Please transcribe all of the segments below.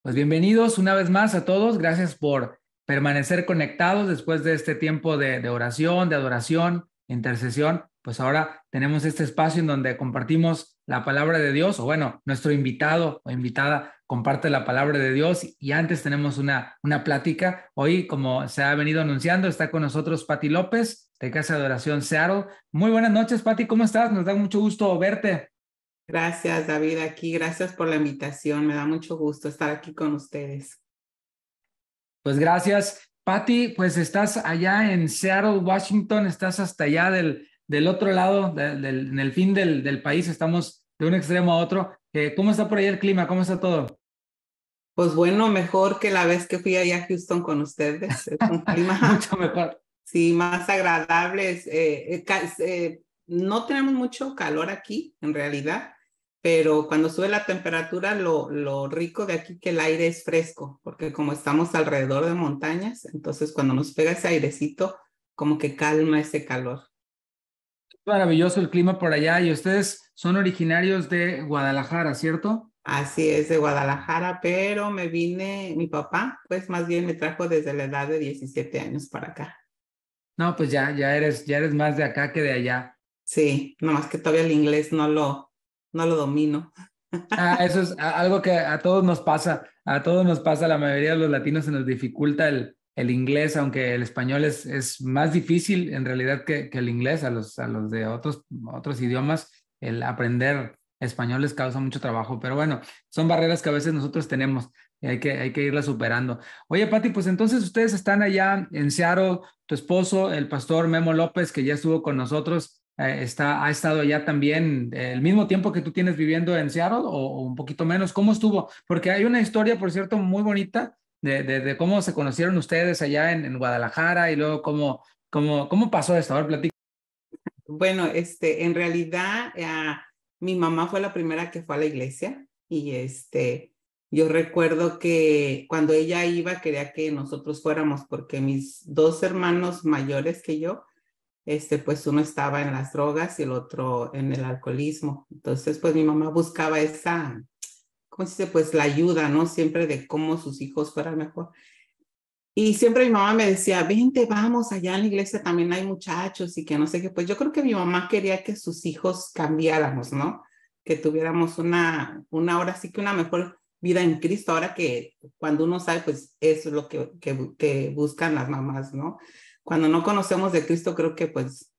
Pues bienvenidos una vez más a todos. Gracias por permanecer conectados después de este tiempo de oración, de adoración, intercesión. Pues ahora tenemos este espacio en donde compartimos la palabra de Dios, o bueno, nuestro invitado o invitada comparte la palabra de Dios y antes tenemos una plática. Hoy, como se ha venido anunciando, está con nosotros Pati López de Casa de Oración Seattle. Muy buenas noches, Pati, ¿cómo estás? Nos da mucho gusto verte. Gracias, David, aquí. Gracias por la invitación. Me da mucho gusto estar aquí con ustedes. Pues gracias. Patti, pues estás allá en Seattle, Washington, estás hasta allá del otro lado, en el fin del país, estamos de un extremo a otro. ¿Cómo está por allá el clima? ¿Cómo está todo? Pues bueno, mejor que la vez que fui allá a Houston con ustedes. Es un clima, Mucho mejor. sí, más agradable. No tenemos mucho calor aquí, en realidad, pero cuando sube la temperatura, lo rico de aquí que el aire es fresco, porque como estamos alrededor de montañas, entonces cuando nos pega ese airecito, como que calma ese calor. Maravilloso el clima por allá y ustedes son originarios de Guadalajara, ¿cierto? Así es, de Guadalajara, pero mi papá, pues más bien me trajo desde la edad de 17 años para acá. No, pues ya eres más de acá que de allá. Sí, nomás que todavía el inglés no lo domino. Eso es algo que a todos nos pasa, la mayoría de los latinos se nos dificulta el inglés, aunque el español es más difícil en realidad que el inglés, a los de otros idiomas, el aprender español les causa mucho trabajo, pero bueno, son barreras que a veces nosotros tenemos y hay que irlas superando. Oye, Pati, pues entonces ustedes están allá en Seattle, tu esposo, el pastor Memo López, que ya estuvo con nosotros ha estado allá también el mismo tiempo que tú tienes viviendo en Seattle o un poquito menos. ¿Cómo estuvo? Porque hay una historia, por cierto, muy bonita de cómo se conocieron ustedes allá en Guadalajara y luego cómo pasó esto. A ver, platica. Bueno, en realidad, mi mamá fue la primera que fue a la iglesia y yo recuerdo que cuando ella iba quería que nosotros fuéramos porque mis dos hermanos mayores que yo, pues uno estaba en las drogas y el otro en el alcoholismo. Entonces, pues mi mamá buscaba ¿cómo se dice? Pues la ayuda, ¿no? Siempre de cómo sus hijos fueran mejor. Y siempre mi mamá me decía, vente, vamos, allá en la iglesia también hay muchachos y que no sé qué. Pues yo creo que mi mamá quería que sus hijos cambiáramos, ¿no? Que tuviéramos ahora sí que una mejor vida en Cristo. Ahora que cuando uno sabe, pues eso es lo que buscan las mamás, ¿no? Cuando no conocemos de Cristo, creo que pues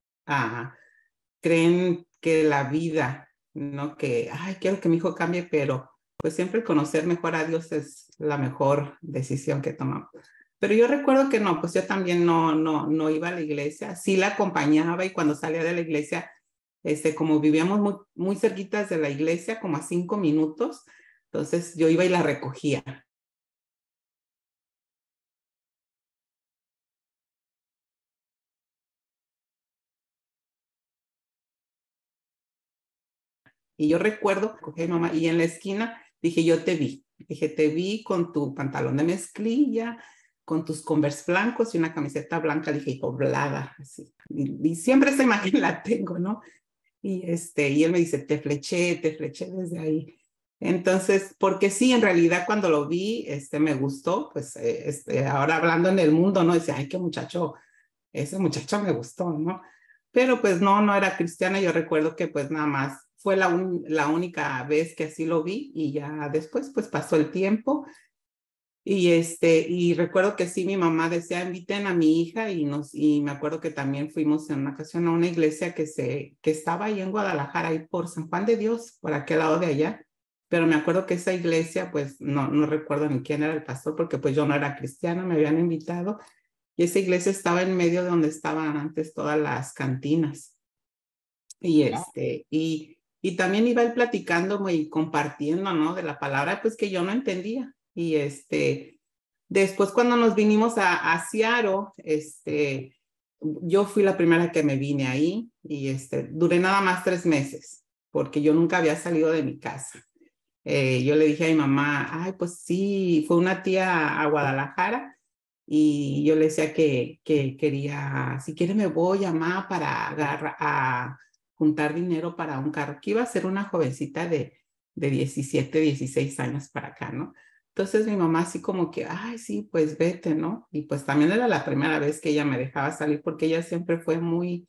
creen que la vida, ¿no? Que, ay, quiero que mi hijo cambie, pero pues siempre conocer mejor a Dios es la mejor decisión que tomamos. Pero yo recuerdo que no, pues yo también no iba a la iglesia, sí la acompañaba y cuando salía de la iglesia, como vivíamos muy cerquitas de la iglesia, como a 5 minutos, entonces yo iba y la recogía. Y yo recuerdo, cogí a mi mamá y en la esquina dije, yo te vi. Dije, te vi con tu pantalón de mezclilla, con tus Converse blancos y una camiseta blanca, dije, y doblada, así. Y siempre esa imagen la tengo, ¿no? Y él me dice, te fleché desde ahí. Entonces, porque sí, en realidad cuando lo vi, me gustó, pues ahora hablando en el mundo, ¿no? Dice, ay, qué muchacho, ese muchacho me gustó, ¿no? Pero pues no era cristiana, yo recuerdo que pues nada más fue la única vez que así lo vi y ya después pues pasó el tiempo y recuerdo que sí, mi mamá decía, inviten a mi hija y me acuerdo que también fuimos en una ocasión a una iglesia que estaba ahí en Guadalajara, ahí por San Juan de Dios, por aquel lado de allá, pero me acuerdo que esa iglesia, pues no recuerdo ni quién era el pastor, porque pues yo no era cristiana, me habían invitado, y esa iglesia estaba en medio de donde estaban antes todas las cantinas. Y también iba él platicando y compartiendo, ¿no? De la palabra, pues que yo no entendía. Después cuando nos vinimos a Seattle, yo fui la primera que me vine ahí y duré nada más 3 meses porque yo nunca había salido de mi casa. Yo le dije a mi mamá, ay, pues sí, fue una tía a Guadalajara y yo le decía que quería, si quiere me voy, mamá, para a juntar dinero para un carro, que iba a ser una jovencita de 17, 16 años para acá, ¿no? Entonces mi mamá así como que, ay, sí, pues vete, ¿no? Y pues también era la primera vez que ella me dejaba salir porque ella siempre fue muy,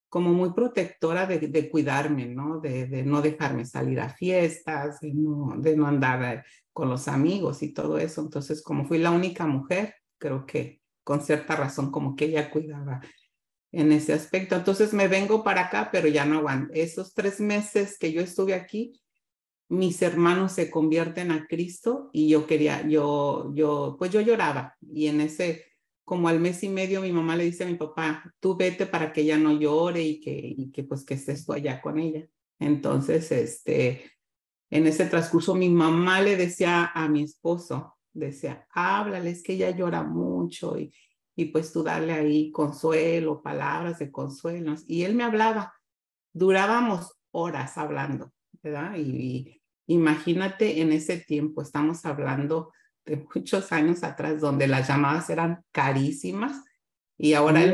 como muy protectora de cuidarme, ¿no? De no dejarme salir a fiestas, de no andar con los amigos y todo eso. Entonces, como fui la única mujer, creo que con cierta razón como que ella cuidaba en ese aspecto. Entonces me vengo para acá, pero ya no aguanto. Esos 3 meses que yo estuve aquí, mis hermanos se convierten a Cristo y yo quería, pues yo lloraba. Y en ese, como al mes y medio, mi mamá le dice a mi papá, tú vete para que ella no llore y que pues que estés tú allá con ella. Entonces, en ese transcurso, mi mamá le decía a mi esposo, decía, háblale, es que ella llora mucho y pues tú darle ahí consuelo, palabras de consuelo. Y él me hablaba, durábamos horas hablando, ¿verdad? Y imagínate en ese tiempo, estamos hablando de muchos años atrás, donde las llamadas eran carísimas y Sí. ahora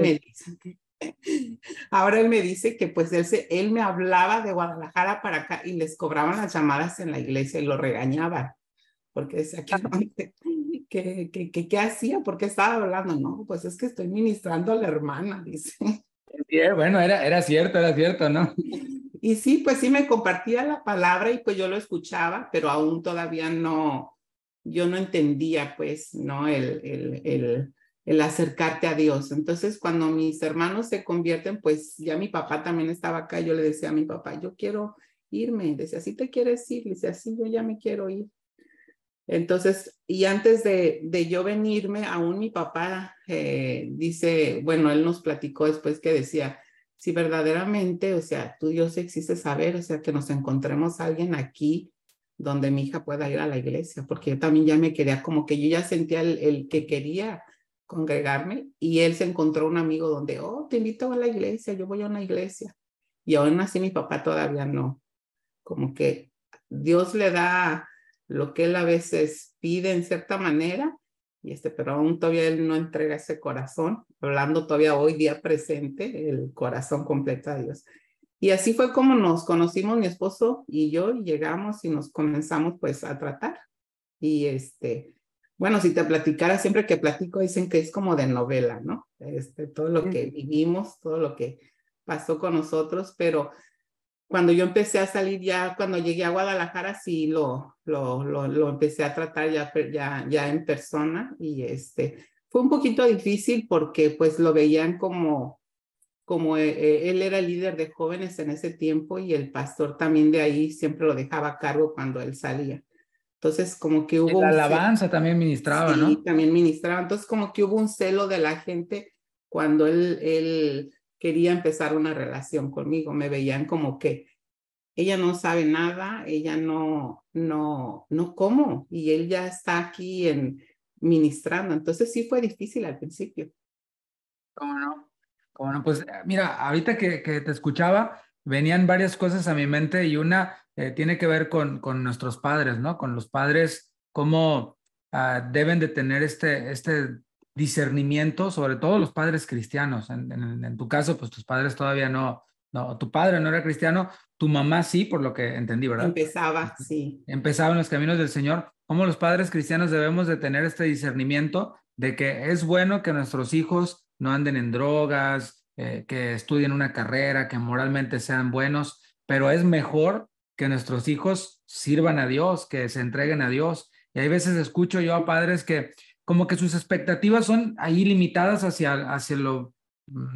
él me dice que pues él me hablaba de Guadalajara para acá y les cobraban las llamadas en la iglesia y lo regañaban, porque decía que qué hacía, porque estaba hablando, no, pues es que estoy ministrando a la hermana, dice. Sí, bueno, era cierto, ¿no? Y sí, pues sí me compartía la palabra y pues yo lo escuchaba, pero aún todavía no, yo no entendía pues, ¿no? El acercarte a Dios. Entonces, cuando mis hermanos se convierten, pues ya mi papá también estaba acá, yo le decía a mi papá, yo quiero irme, decía, ¿sí te quieres ir? Le decía, sí, yo ya me quiero ir. Entonces, y antes de yo venirme, aún mi papá dice, bueno, él nos platicó después que decía, si verdaderamente, o sea, tú Dios existe saber, o sea, que nos encontremos a alguien aquí donde mi hija pueda ir a la iglesia, porque yo también ya me quería, como que yo ya sentía el que quería congregarme y él se encontró un amigo donde, oh, te invito a la iglesia, yo voy a una iglesia. Y aún así mi papá todavía no, como que Dios le da lo que él a veces pide en cierta manera, pero aún todavía él no entrega ese corazón, hablando todavía hoy día presente, el corazón completo a Dios. Y así fue como nos conocimos mi esposo y yo, y llegamos y nos comenzamos pues a tratar. Y bueno, si te platicara, siempre que platico dicen que es como de novela, ¿no? Todo lo que vivimos, todo lo que pasó con nosotros, pero cuando yo empecé a salir ya, cuando llegué a Guadalajara, sí lo empecé a tratar ya en persona y fue un poquito difícil porque pues lo veían como él era el líder de jóvenes en ese tiempo y el pastor también de ahí siempre lo dejaba a cargo cuando él salía. Entonces como que Y hubo la un celo, alabanza también ministraba, sí, ¿no? también ministraba, entonces como que hubo un celo de la gente cuando él quería empezar una relación conmigo, me veían como que ella no sabe nada, ella no cómo, y él ya está aquí ministrando. Entonces sí fue difícil al principio. ¿Cómo no? ¿Cómo no? Pues mira, ahorita que te escuchaba, venían varias cosas a mi mente y una tiene que ver con nuestros padres, ¿no? Con los padres, cómo deben de tener este discernimiento, sobre todo los padres cristianos. En tu caso, pues tus padres todavía no, tu padre no era cristiano, tu mamá sí, por lo que entendí, ¿verdad? Empezaba, sí. Empezaba en los caminos del Señor. Cómo los padres cristianos debemos de tener este discernimiento de que es bueno que nuestros hijos no anden en drogas, que estudien una carrera, que moralmente sean buenos, pero es mejor que nuestros hijos sirvan a Dios, que se entreguen a Dios. Y hay veces escucho yo a padres que como que sus expectativas son ahí limitadas hacia lo,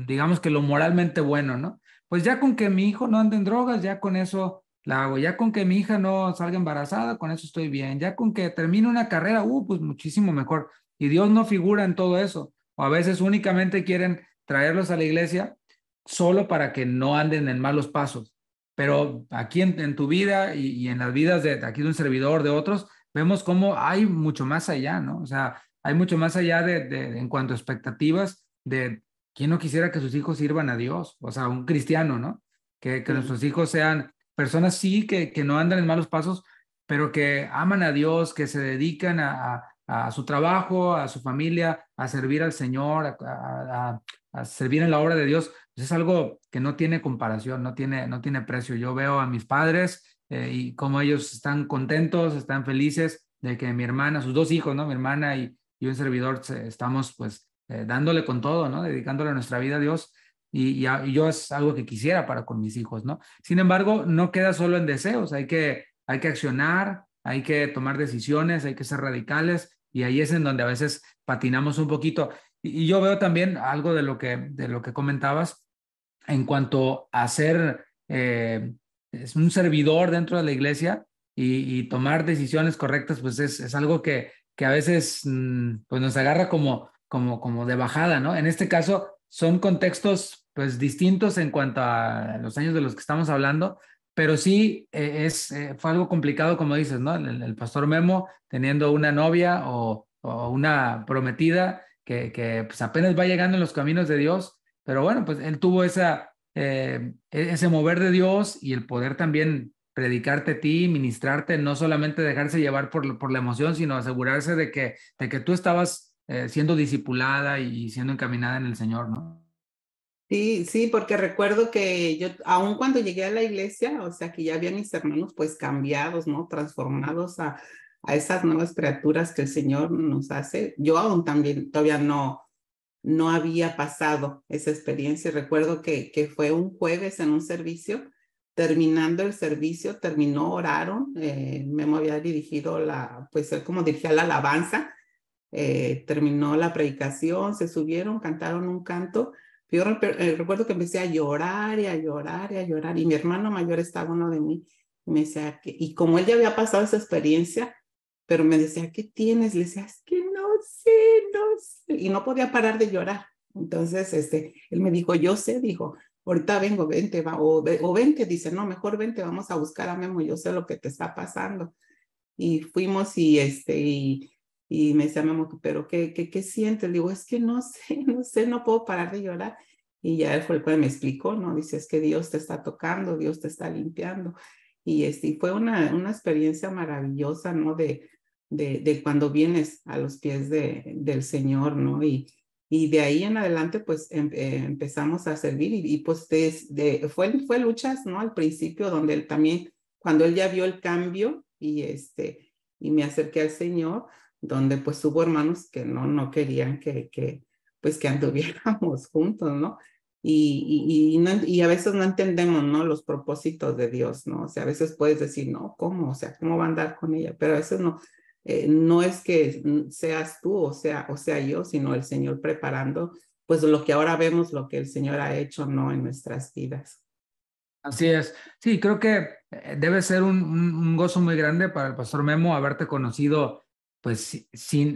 digamos que lo moralmente bueno, ¿no? Pues ya con que mi hijo no ande en drogas, ya con eso la hago. Ya con que mi hija no salga embarazada, con eso estoy bien. Ya con que termine una carrera, pues muchísimo mejor. Y Dios no figura en todo eso. O a veces únicamente quieren traerlos a la iglesia solo para que no anden en malos pasos. Pero aquí en tu vida y en las vidas de aquí de un servidor, de otros, vemos cómo hay mucho más allá, ¿no? O sea, hay mucho más allá en cuanto a expectativas de quién no quisiera que sus hijos sirvan a Dios, o sea, un cristiano, ¿no? Que Sí. nuestros hijos sean personas sí que no andan en malos pasos, pero que aman a Dios, que se dedican a su trabajo, a su familia, a servir al Señor, a servir en la obra de Dios. Pues es algo que no tiene comparación, no tiene precio. Yo veo a mis padres y cómo ellos están contentos, están felices de que mi hermana, sus dos hijos, ¿no? Mi hermana y un servidor estamos pues dándole con todo, ¿no? Dedicándole nuestra vida a Dios y yo es algo que quisiera para con mis hijos, ¿no? Sin embargo, no queda solo en deseos, hay que accionar, hay que tomar decisiones, hay que ser radicales y ahí es en donde a veces patinamos un poquito. Y yo veo también algo de lo que comentabas en cuanto a ser es un servidor dentro de la iglesia y tomar decisiones correctas, pues es algo que a veces pues nos agarra como de bajada, ¿no? En este caso son contextos pues distintos en cuanto a los años de los que estamos hablando, pero sí fue algo complicado, como dices, ¿no? El pastor Memo teniendo una novia o una prometida que pues apenas va llegando en los caminos de Dios, pero bueno, pues él tuvo ese mover de Dios y el poder también predicarte a ti, ministrarte, no solamente dejarse llevar por la emoción, sino asegurarse de que tú estabas siendo discipulada y siendo encaminada en el Señor, ¿no? Sí, sí, porque recuerdo que yo, aun cuando llegué a la iglesia, o sea, que ya había mis hermanos pues cambiados, ¿no? Transformados a esas nuevas criaturas que el Señor nos hace. Yo aún también todavía no había pasado esa experiencia. Recuerdo que fue un jueves en un servicio, terminando el servicio, oraron, Memo había dirigido pues él como dirigía la alabanza, terminó la predicación, se subieron, cantaron un canto. Yo recuerdo que empecé a llorar y a llorar y a llorar y mi hermano mayor estaba uno de mí y me decía y como él ya había pasado esa experiencia, pero me decía, ¿qué tienes? Le decía, es que no sé, no sé. Y no podía parar de llorar. Entonces, él me dijo, yo sé, dijo, ahorita vengo, vente, va, o vente, dice, no, mejor vente, vamos a buscar a Memo, yo sé lo que te está pasando. Y fuimos y me decía Memo, pero ¿qué sientes? Le digo, es que no sé, no sé, no puedo parar de llorar. Y ya él fue el que me explicó, ¿no? Dice, es que Dios te está tocando, Dios te está limpiando. Y fue una experiencia maravillosa, ¿no? De cuando vienes a los pies del Señor, ¿no? Y de ahí en adelante, pues empezamos a servir y pues fue luchas, ¿no? Al principio, donde él también, cuando él ya vio el cambio y me acerqué al Señor, donde pues hubo hermanos que no querían pues que anduviéramos juntos, ¿no? Y a veces no entendemos, ¿no? Los propósitos de Dios, ¿no? O sea, a veces puedes decir, no, ¿cómo? O sea, ¿cómo va a andar con ella? Pero a veces no es que seas tú o sea yo, sino el Señor preparando, pues lo que ahora vemos, lo que el Señor ha hecho, ¿no? En nuestras vidas. Así es. Sí, creo que debe ser un gozo muy grande para el pastor Memo haberte conocido, pues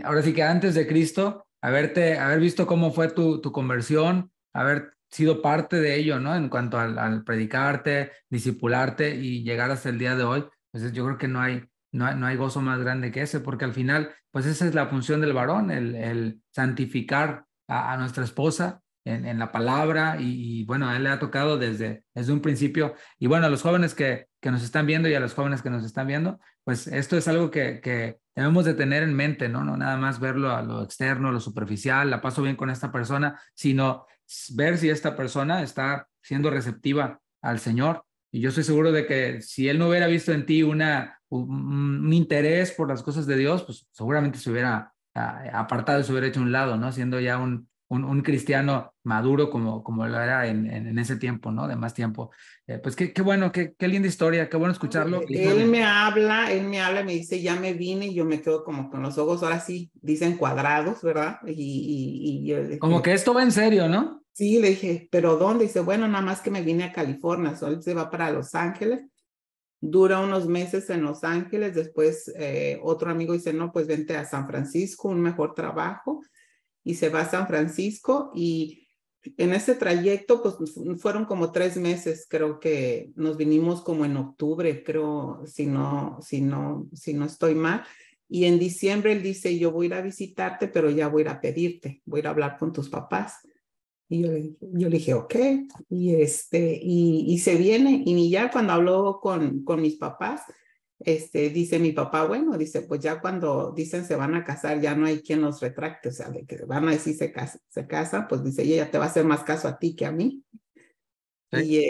ahora sí que antes de Cristo, haber visto cómo fue tu conversión, haber sido parte de ello, ¿no? En cuanto al predicarte, discipularte y llegar hasta el día de hoy, pues yo creo que no hay gozo más grande que ese, porque al final, pues esa es la función del varón, el santificar a nuestra esposa en la palabra bueno, a él le ha tocado desde un principio. Y bueno, a los jóvenes que nos están viendo y a los jóvenes que nos están viendo, pues esto es algo que debemos de tener en mente, ¿no? No nada más verlo a lo externo, lo superficial, la paso bien con esta persona, sino ver si esta persona está siendo receptiva al Señor. Y yo estoy seguro de que si él no hubiera visto en ti un interés por las cosas de Dios, pues seguramente se hubiera apartado y se hubiera hecho a un lado, ¿no? Siendo ya un cristiano maduro como lo era en ese tiempo, ¿no? De más tiempo. Pues qué bueno, qué linda historia, qué bueno escucharlo. Él me habla y me dice, ya me vine y yo me quedo como con los ojos, ahora sí, dicen cuadrados, ¿verdad? Y yo le Como dije, que esto va en serio, ¿no? sí, le dije, ¿pero dónde? Dice, bueno, nada más que me vine a California, solo se va para Los Ángeles, dura unos meses en Los Ángeles, después otro amigo dice, no, pues vente a San Francisco, un mejor trabajo, y se va a San Francisco y en ese trayecto, pues fueron como 3 meses, creo que nos vinimos como en octubre, creo, si no estoy mal. Y en diciembre él dice, yo voy a ir a visitarte, pero ya voy a ir a pedirte, voy a ir a hablar con tus papás. Y yo le dije, ok, y se viene, y ya cuando habló con mis papás, dice mi papá, bueno, dice, pues ya cuando dicen se van a casar, ya no hay quien los retracte, o sea, de que van a decir se casan, pues dice, ella te va a hacer más caso a ti que a mí. Sí. Y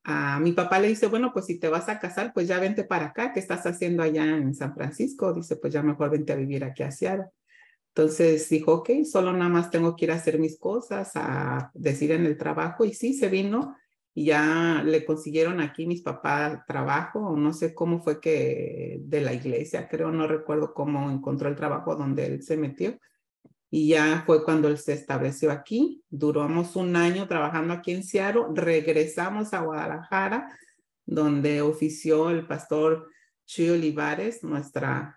a mi papá le dice, bueno, pues si te vas a casar, pues ya vente para acá, ¿qué estás haciendo allá en San Francisco? Dice, pues ya mejor vente a vivir aquí a Seattle. Entonces dijo, ok, solo nada más tengo que ir a hacer mis cosas, a decir en el trabajo, y sí, se vino y ya le consiguieron aquí mis papás trabajo, o no sé cómo fue que de la iglesia, creo, no recuerdo cómo encontró el trabajo donde él se metió, y ya fue cuando él se estableció aquí. Duramos un año trabajando aquí en Seattle, regresamos a Guadalajara, donde ofició el pastor Chuy Olivares, nuestra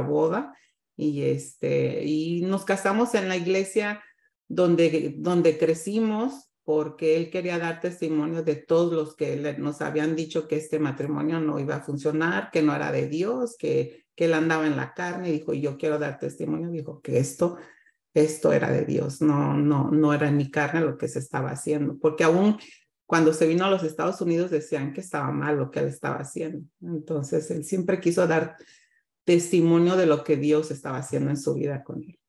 boda, y nos casamos en la iglesia donde crecimos, porque él quería dar testimonio de todos los que nos habían dicho que este matrimonio no iba a funcionar, que no era de Dios, que él andaba en la carne, y dijo, yo quiero dar testimonio, dijo que esto era de Dios, no era en mi carne lo que se estaba haciendo, porque aún cuando se vino a los Estados Unidos decían que estaba mal lo que él estaba haciendo. Entonces, él siempre quiso dar testimonio de lo que Dios estaba haciendo en su vida con él.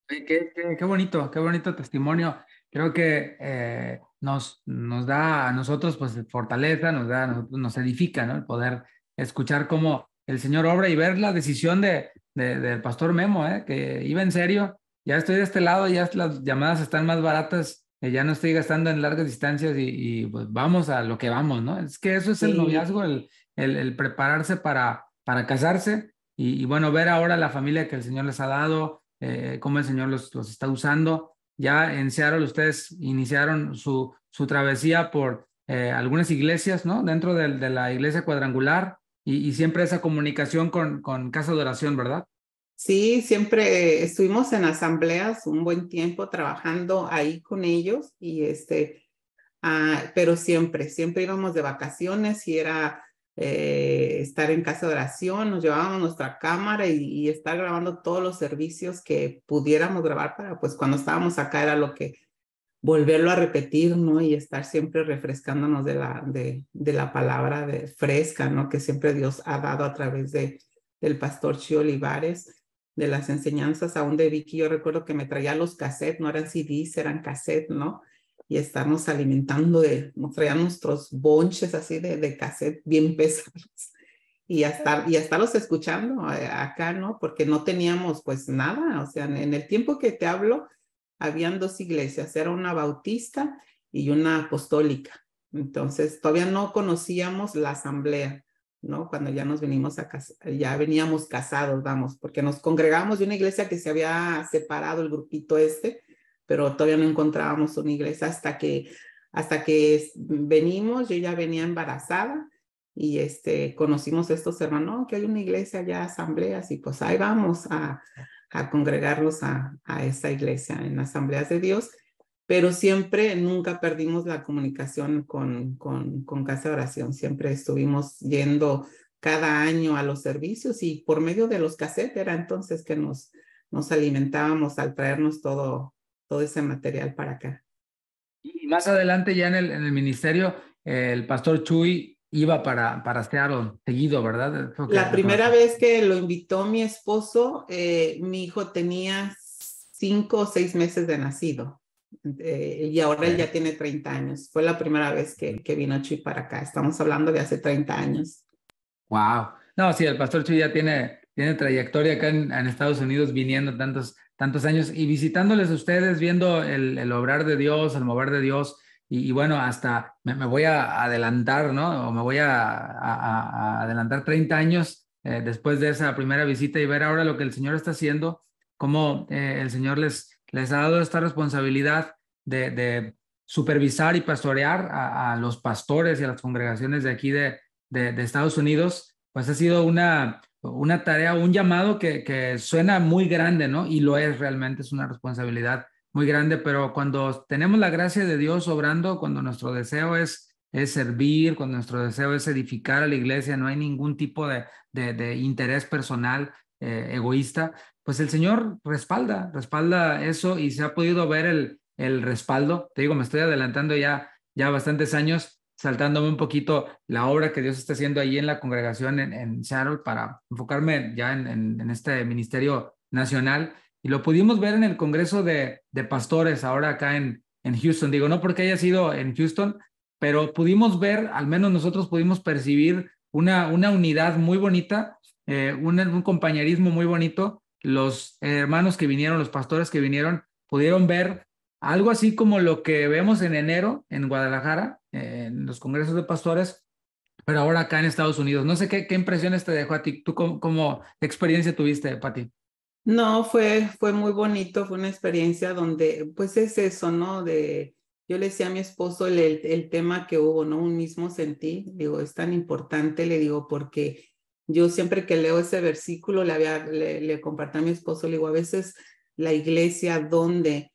Qué bonito testimonio. Creo que nos da a nosotros pues fortaleza, nos edifica, ¿no? El poder escuchar cómo el Señor obra y ver la decisión del pastor Memo, que iba en serio. Ya estoy de este lado, ya las llamadas están más baratas, ya no estoy gastando en largas distancias pues vamos a lo que vamos, ¿no? Es que eso es el Sí, noviazgo, el prepararse para casarse y bueno, ver ahora la familia que el Señor les ha dado, cómo el Señor los está usando. Ya en Seattle ustedes iniciaron su travesía por algunas iglesias, ¿no? Dentro de la iglesia cuadrangular y siempre esa comunicación con casa de oración, ¿verdad? sí, siempre estuvimos en asambleas un buen tiempo trabajando ahí con ellos, pero siempre íbamos de vacaciones y era estar en casa de oración, nos llevábamos nuestra cámara y estar grabando todos los servicios que pudiéramos grabar para, pues cuando estábamos acá era lo que volverlo a repetir, ¿no? Y estar siempre refrescándonos de la palabra fresca, ¿no? Que siempre Dios ha dado a través del pastor Chi Olivares, de las enseñanzas aún de Vicky. Yo recuerdo que me traía los cassettes, no eran CDs, eran cassettes, ¿no? Y estarnos alimentando nos traían nuestros bonches así de cassette bien pesados. Y hasta los escuchando acá, ¿no? Porque no teníamos pues nada, o sea, en el tiempo que te hablo, habían dos iglesias, era una bautista y una apostólica. Entonces, todavía no conocíamos la asamblea, ¿no? Cuando ya nos venimos a casar, ya veníamos casados, vamos, porque nos congregamos de una iglesia que se había separado el grupito pero todavía no encontrábamos una iglesia hasta que venimos, yo ya venía embarazada y conocimos a estos hermanos, no, que hay una iglesia ya, asambleas, y pues ahí vamos a congregarnos a esa iglesia en asambleas de Dios, pero siempre, nunca perdimos la comunicación con Casa de Oración, siempre estuvimos yendo cada año a los servicios y por medio de los cassettes era entonces que nos alimentábamos al traernos todo ese material para acá. Y más adelante ya en el ministerio, el pastor Chuy iba para Seattle seguido, ¿verdad? Es La lo que me primera vez que lo invitó mi esposo, mi hijo tenía 5 o 6 meses de nacido. Y ahora él ya tiene 30 años. Fue la primera vez que vino Chuy para acá. Estamos hablando de hace 30 años. Wow. No, sí, el pastor Chuy ya tiene trayectoria acá en Estados Unidos, viniendo tantos años y visitándoles a ustedes, viendo el obrar de Dios, el mover de Dios. Y bueno, hasta me voy a adelantar, ¿no? O me voy a adelantar 30 años después de esa primera visita y ver ahora lo que el Señor está haciendo, cómo el Señor les ha dado esta responsabilidad de supervisar y pastorear a los pastores y a las congregaciones de aquí de Estados Unidos, pues ha sido una tarea, un llamado que suena muy grande, ¿no? Y lo es realmente, es una responsabilidad muy grande, pero cuando tenemos la gracia de Dios obrando, cuando nuestro deseo es servir, cuando nuestro deseo es edificar a la iglesia, no hay ningún tipo de interés personal egoísta, pues el Señor respalda eso y se ha podido ver el respaldo. Te digo, me estoy adelantando ya bastantes años, saltándome un poquito la obra que Dios está haciendo ahí en la congregación en Seattle para enfocarme ya en este ministerio nacional. Y lo pudimos ver en el Congreso de Pastores ahora acá en Houston. Digo, no porque haya sido en Houston, pero pudimos ver, al menos nosotros pudimos percibir una unidad muy bonita, un compañerismo muy bonito. Los hermanos que vinieron, los pastores que vinieron, pudieron ver algo así como lo que vemos en enero en Guadalajara, en los congresos de pastores, pero ahora acá en Estados Unidos. No sé qué impresiones te dejó a ti. ¿Tú cómo experiencia tuviste, Pati? No, fue muy bonito, fue una experiencia donde, pues es eso, ¿no? Yo le decía a mi esposo el tema que hubo, ¿no? Un mismo sentir, digo, es tan importante, le digo, porque yo siempre que leo ese versículo le compartí a mi esposo, le digo, a veces la iglesia, ¿dónde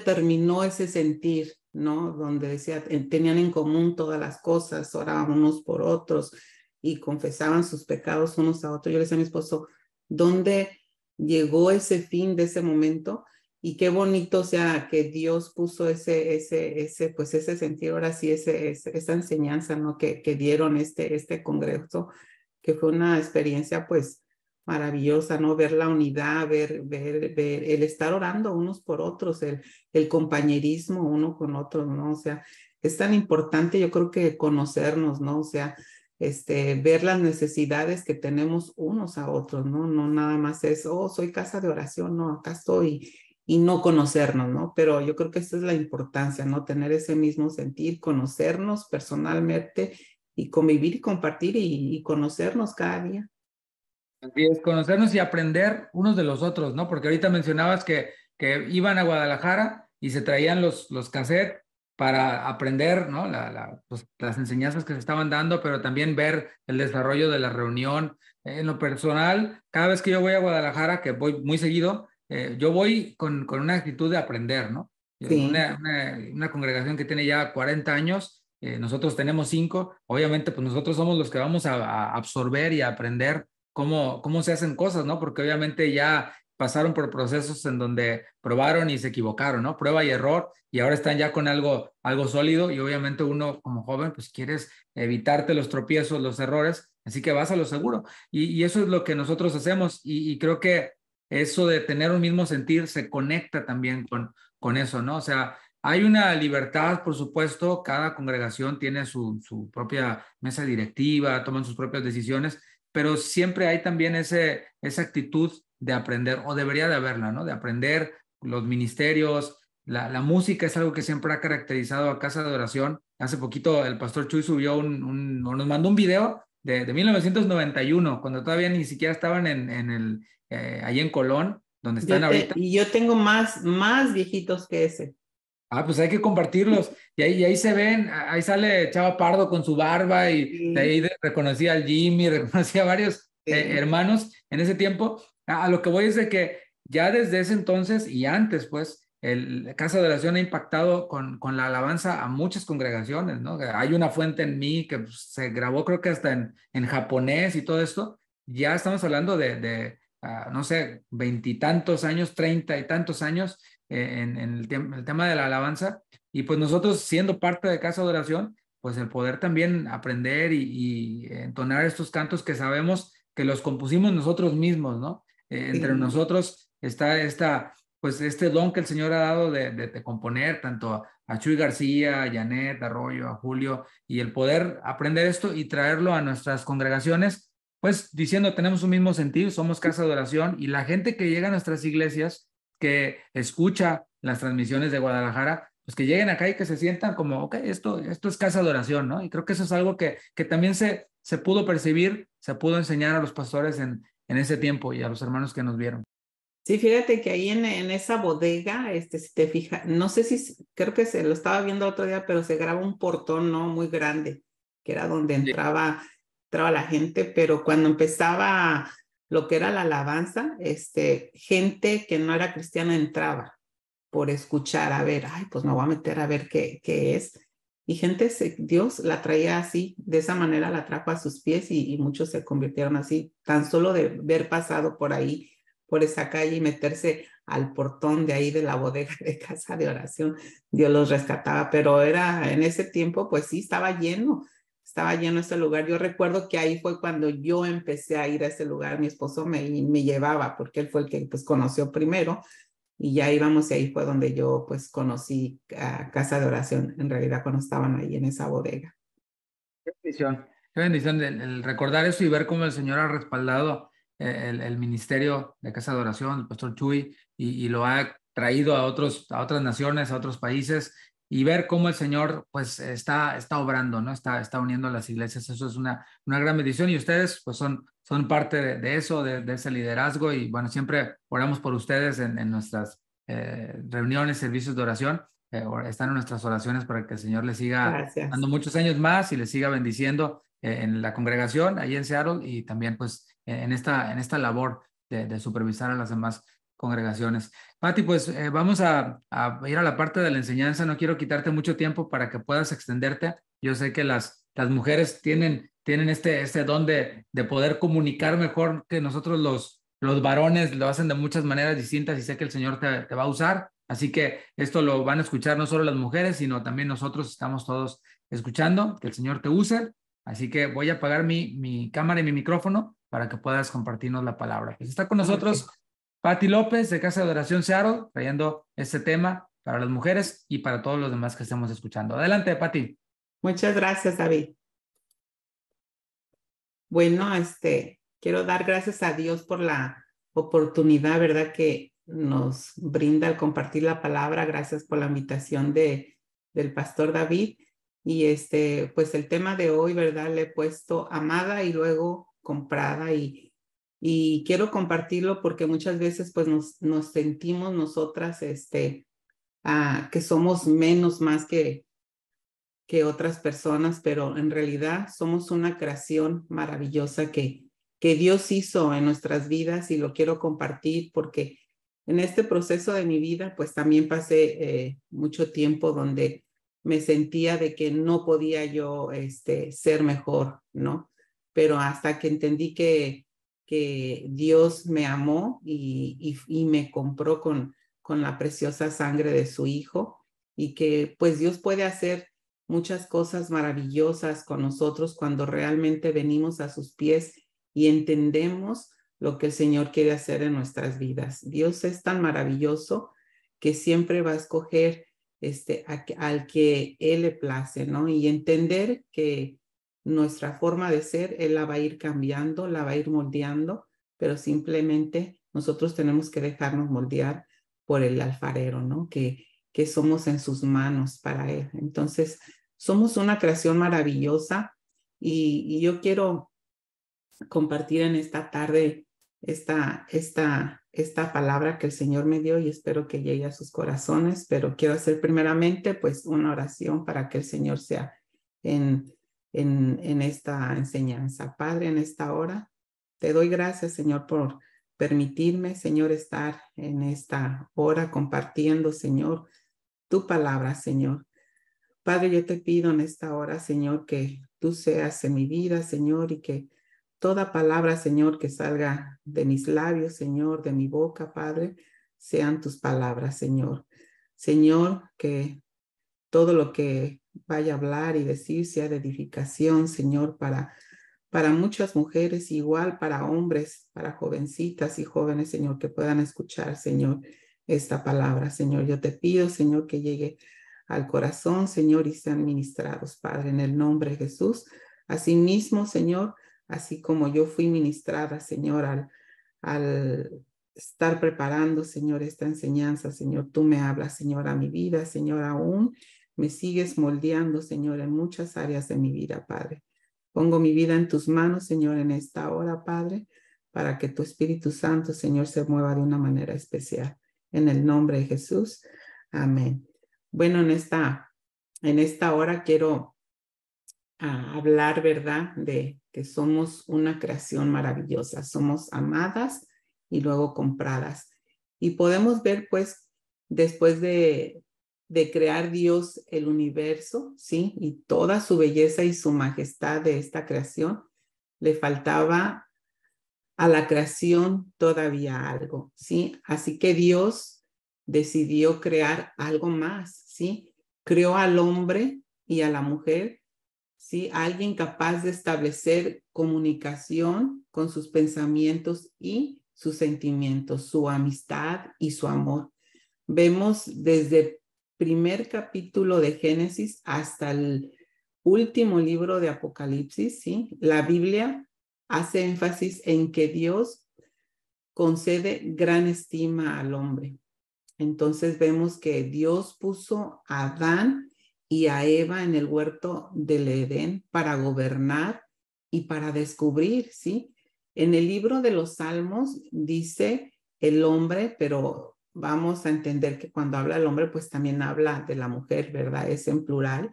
terminó ese sentir, ¿no? Donde decía, tenían en común todas las cosas, oraban unos por otros y confesaban sus pecados unos a otros. Yo le decía a mi esposo, dónde llegó ese fin de ese momento y qué bonito, o sea, que Dios puso pues ese sentido, ahora sí, esa enseñanza, ¿no? Que dieron este congreso, que fue una experiencia, pues, maravillosa, ¿no? Ver la unidad, ver el estar orando unos por otros, el compañerismo uno con otros, ¿no? O sea, es tan importante, yo creo que conocernos, ¿no? O sea, ver las necesidades que tenemos unos a otros, ¿no? No nada más es, oh, soy casa de oración, no, acá estoy, y no conocernos, ¿no? Pero yo creo que esa es la importancia, ¿no? Tener ese mismo sentir, conocernos personalmente y convivir y compartir y conocernos cada día. Así es, conocernos y aprender unos de los otros, ¿no? Porque ahorita mencionabas que iban a Guadalajara y se traían los cassettes para aprender, ¿no? Pues, las enseñanzas que se estaban dando, pero también ver el desarrollo de la reunión. En lo personal, cada vez que yo voy a Guadalajara, que voy muy seguido, yo voy con una actitud de aprender, ¿no? Sí, Una congregación que tiene ya 40 años, nosotros tenemos 5, obviamente pues nosotros somos los que vamos a absorber y a aprender cómo se hacen cosas, ¿no? Porque obviamente ya pasaron por procesos en donde probaron y se equivocaron, ¿no? Prueba y error, y ahora están ya con algo sólido, y obviamente uno como joven, pues quieres evitarte los tropiezos, los errores, así que vas a lo seguro. Y eso es lo que nosotros hacemos, y creo que eso de tener un mismo sentir se conecta también con eso, ¿no? O sea, hay una libertad, por supuesto, cada congregación tiene su propia mesa directiva, toman sus propias decisiones, pero siempre hay también esa actitud de aprender, o debería de haberla, ¿no? De aprender los ministerios, la música es algo que siempre ha caracterizado a Casa de Oración. Hace poquito el pastor Chuy subió o nos mandó un video de 1991, cuando todavía ni siquiera estaban ahí en Colón, donde están ahorita. y yo tengo más viejitos que ese. Ah, pues hay que compartirlos. Y ahí se ven, ahí sale Chava Pardo con su barba y de Sí, ahí reconocí al Jimmy, reconocí a varios sí. hermanos en ese tiempo. A lo que voy es de que ya desde ese entonces y antes, pues, el Casa de Oración ha impactado con la alabanza a muchas congregaciones, ¿no? Hay una fuente en mí que pues, se grabó creo que hasta en japonés y todo esto. Ya estamos hablando de no sé, veintitantos años, treinta y tantos años en el tema de la alabanza. Y pues nosotros siendo parte de Casa de Oración, pues el poder también aprender y entonar estos cantos que sabemos que los compusimos nosotros mismos, ¿no? Entre Sí. nosotros está pues este don que el Señor ha dado de componer, tanto a Chuy García, a Janet, a Arroyo, a Julio, y el poder aprender esto y traerlo a nuestras congregaciones, pues diciendo, tenemos un mismo sentido, somos casa de oración, y la gente que llega a nuestras iglesias, que escucha las transmisiones de Guadalajara, pues que lleguen acá y que se sientan como, ok, esto es casa de oración, ¿no? Y creo que eso es algo que también se pudo percibir, se pudo enseñar a los pastores en ese tiempo y a los hermanos que nos vieron. Sí, fíjate que ahí en esa bodega, si te fijas, no sé si, creo que se lo estaba viendo otro día, pero se graba un portón, ¿no? Muy grande, que era donde Sí. entraba la gente, pero cuando empezaba lo que era la alabanza, gente que no era cristiana entraba por escuchar, a ver, ay, pues me voy a meter a ver qué es. Y gente, Dios la traía así, de esa manera la trajo a sus pies y muchos se convirtieron así, tan solo de ver pasado por ahí, por esa calle y meterse al portón de ahí de la bodega de casa de oración, Dios los rescataba, pero era en ese tiempo, pues sí, estaba lleno ese lugar. Yo recuerdo que ahí fue cuando yo empecé a ir a ese lugar, mi esposo me llevaba, porque él fue el que pues conoció primero, y ya íbamos y ahí fue donde yo pues conocí a Casa de Oración, en realidad cuando estaban ahí en esa bodega. Qué bendición el recordar eso y ver cómo el Señor ha respaldado el ministerio de Casa de Oración, el pastor Chuy, y lo ha traído a otras naciones, a otros países, y ver cómo el Señor pues está obrando, ¿no? Está uniendo las iglesias. Eso es una gran bendición y ustedes pues son parte de eso, de ese liderazgo, y bueno, siempre oramos por ustedes en nuestras reuniones, servicios de oración. Están en nuestras oraciones para que el Señor les siga Gracias. dando muchos años más y les siga bendiciendo en la congregación ahí en Seattle, y también pues en esta labor de supervisar a las demás congregaciones. Pati, pues vamos a ir a la parte de la enseñanza. No quiero quitarte mucho tiempo para que puedas extenderte. Yo sé que las mujeres tienen este don de poder comunicar mejor que nosotros los varones. Lo hacen de muchas maneras distintas y sé que el Señor te va a usar. Así que esto lo van a escuchar no solo las mujeres, sino también nosotros estamos todos escuchando. Que el Señor te use. Así que voy a apagar mi cámara y mi micrófono para que puedas compartirnos la palabra. Pues está con nosotros Okay. Pati López de Casa de Oración Seattle, trayendo este tema para las mujeres y para todos los demás que estemos escuchando. Adelante, Pati. Muchas gracias, David. Bueno, quiero dar gracias a Dios por la oportunidad, ¿verdad?, que nos brinda al compartir la palabra. Gracias por la invitación del pastor David. Y pues el tema de hoy, ¿verdad?, le he puesto amada y luego comprada, y quiero compartirlo porque muchas veces pues nos sentimos nosotras, que somos menos más que otras personas, pero en realidad somos una creación maravillosa que Dios hizo en nuestras vidas, y lo quiero compartir porque en este proceso de mi vida pues también pasé mucho tiempo donde me sentía de que no podía yo ser mejor, ¿no? Pero hasta que entendí que Dios me amó y me compró con la preciosa sangre de su Hijo, y que pues Dios puede hacer muchas cosas maravillosas con nosotros cuando realmente venimos a sus pies y entendemos lo que el Señor quiere hacer en nuestras vidas. Dios es tan maravilloso que siempre va a escoger al que Él le place, ¿no? Y entender que nuestra forma de ser, Él la va a ir cambiando, la va a ir moldeando, pero simplemente nosotros tenemos que dejarnos moldear por el alfarero, ¿no? Que somos en sus manos para Él. Entonces, somos una creación maravillosa, y yo quiero compartir en esta tarde esta palabra que el Señor me dio, y espero que llegue a sus corazones, pero quiero hacer primeramente pues una oración para que el Señor sea en esta enseñanza. Padre, en esta hora te doy gracias, Señor, por permitirme, Señor, estar en esta hora compartiendo, Señor, tu palabra, Señor. Padre, yo te pido en esta hora, Señor, que tú seas en mi vida, Señor, y que toda palabra, Señor, que salga de mis labios, Señor, de mi boca, Padre, sean tus palabras, Señor. Señor, que todo lo que vaya a hablar y decir sea de edificación, Señor, para muchas mujeres, igual para hombres, para jovencitas y jóvenes, Señor, que puedan escuchar, Señor, esta palabra. Señor, yo te pido, Señor, que llegue al corazón, Señor, y sean ministrados, Padre, en el nombre de Jesús. Asimismo, Señor, así como yo fui ministrada, Señor, al estar preparando, Señor, esta enseñanza, Señor, tú me hablas, Señor, a mi vida, Señor, aún me sigues moldeando, Señor, en muchas áreas de mi vida, Padre. Pongo mi vida en tus manos, Señor, en esta hora, Padre, para que tu Espíritu Santo, Señor, se mueva de una manera especial. En el nombre de Jesús. Amén. Bueno, en esta hora quiero hablar, ¿verdad?, de que somos una creación maravillosa. Somos amadas y luego compradas. Y podemos ver, pues, después de crear Dios el universo, ¿sí?, y toda su belleza y su majestad de esta creación, le faltaba a la creación todavía algo, ¿sí? Así que Dios decidió crear algo más, ¿sí? Creó al hombre y a la mujer, ¿sí? Alguien capaz de establecer comunicación con sus pensamientos y sus sentimientos, su amistad y su amor. vemos desde el primer capítulo de Génesis hasta el último libro de Apocalipsis, ¿sí? La Biblia hace énfasis en que Dios concede gran estima al hombre. Entonces vemos que Dios puso a Adán y a Eva en el huerto del Edén para gobernar y para descubrir, ¿sí? En el libro de los Salmos dice el hombre, pero vamos a entender que cuando habla el hombre, pues también habla de la mujer, ¿verdad? Es en plural.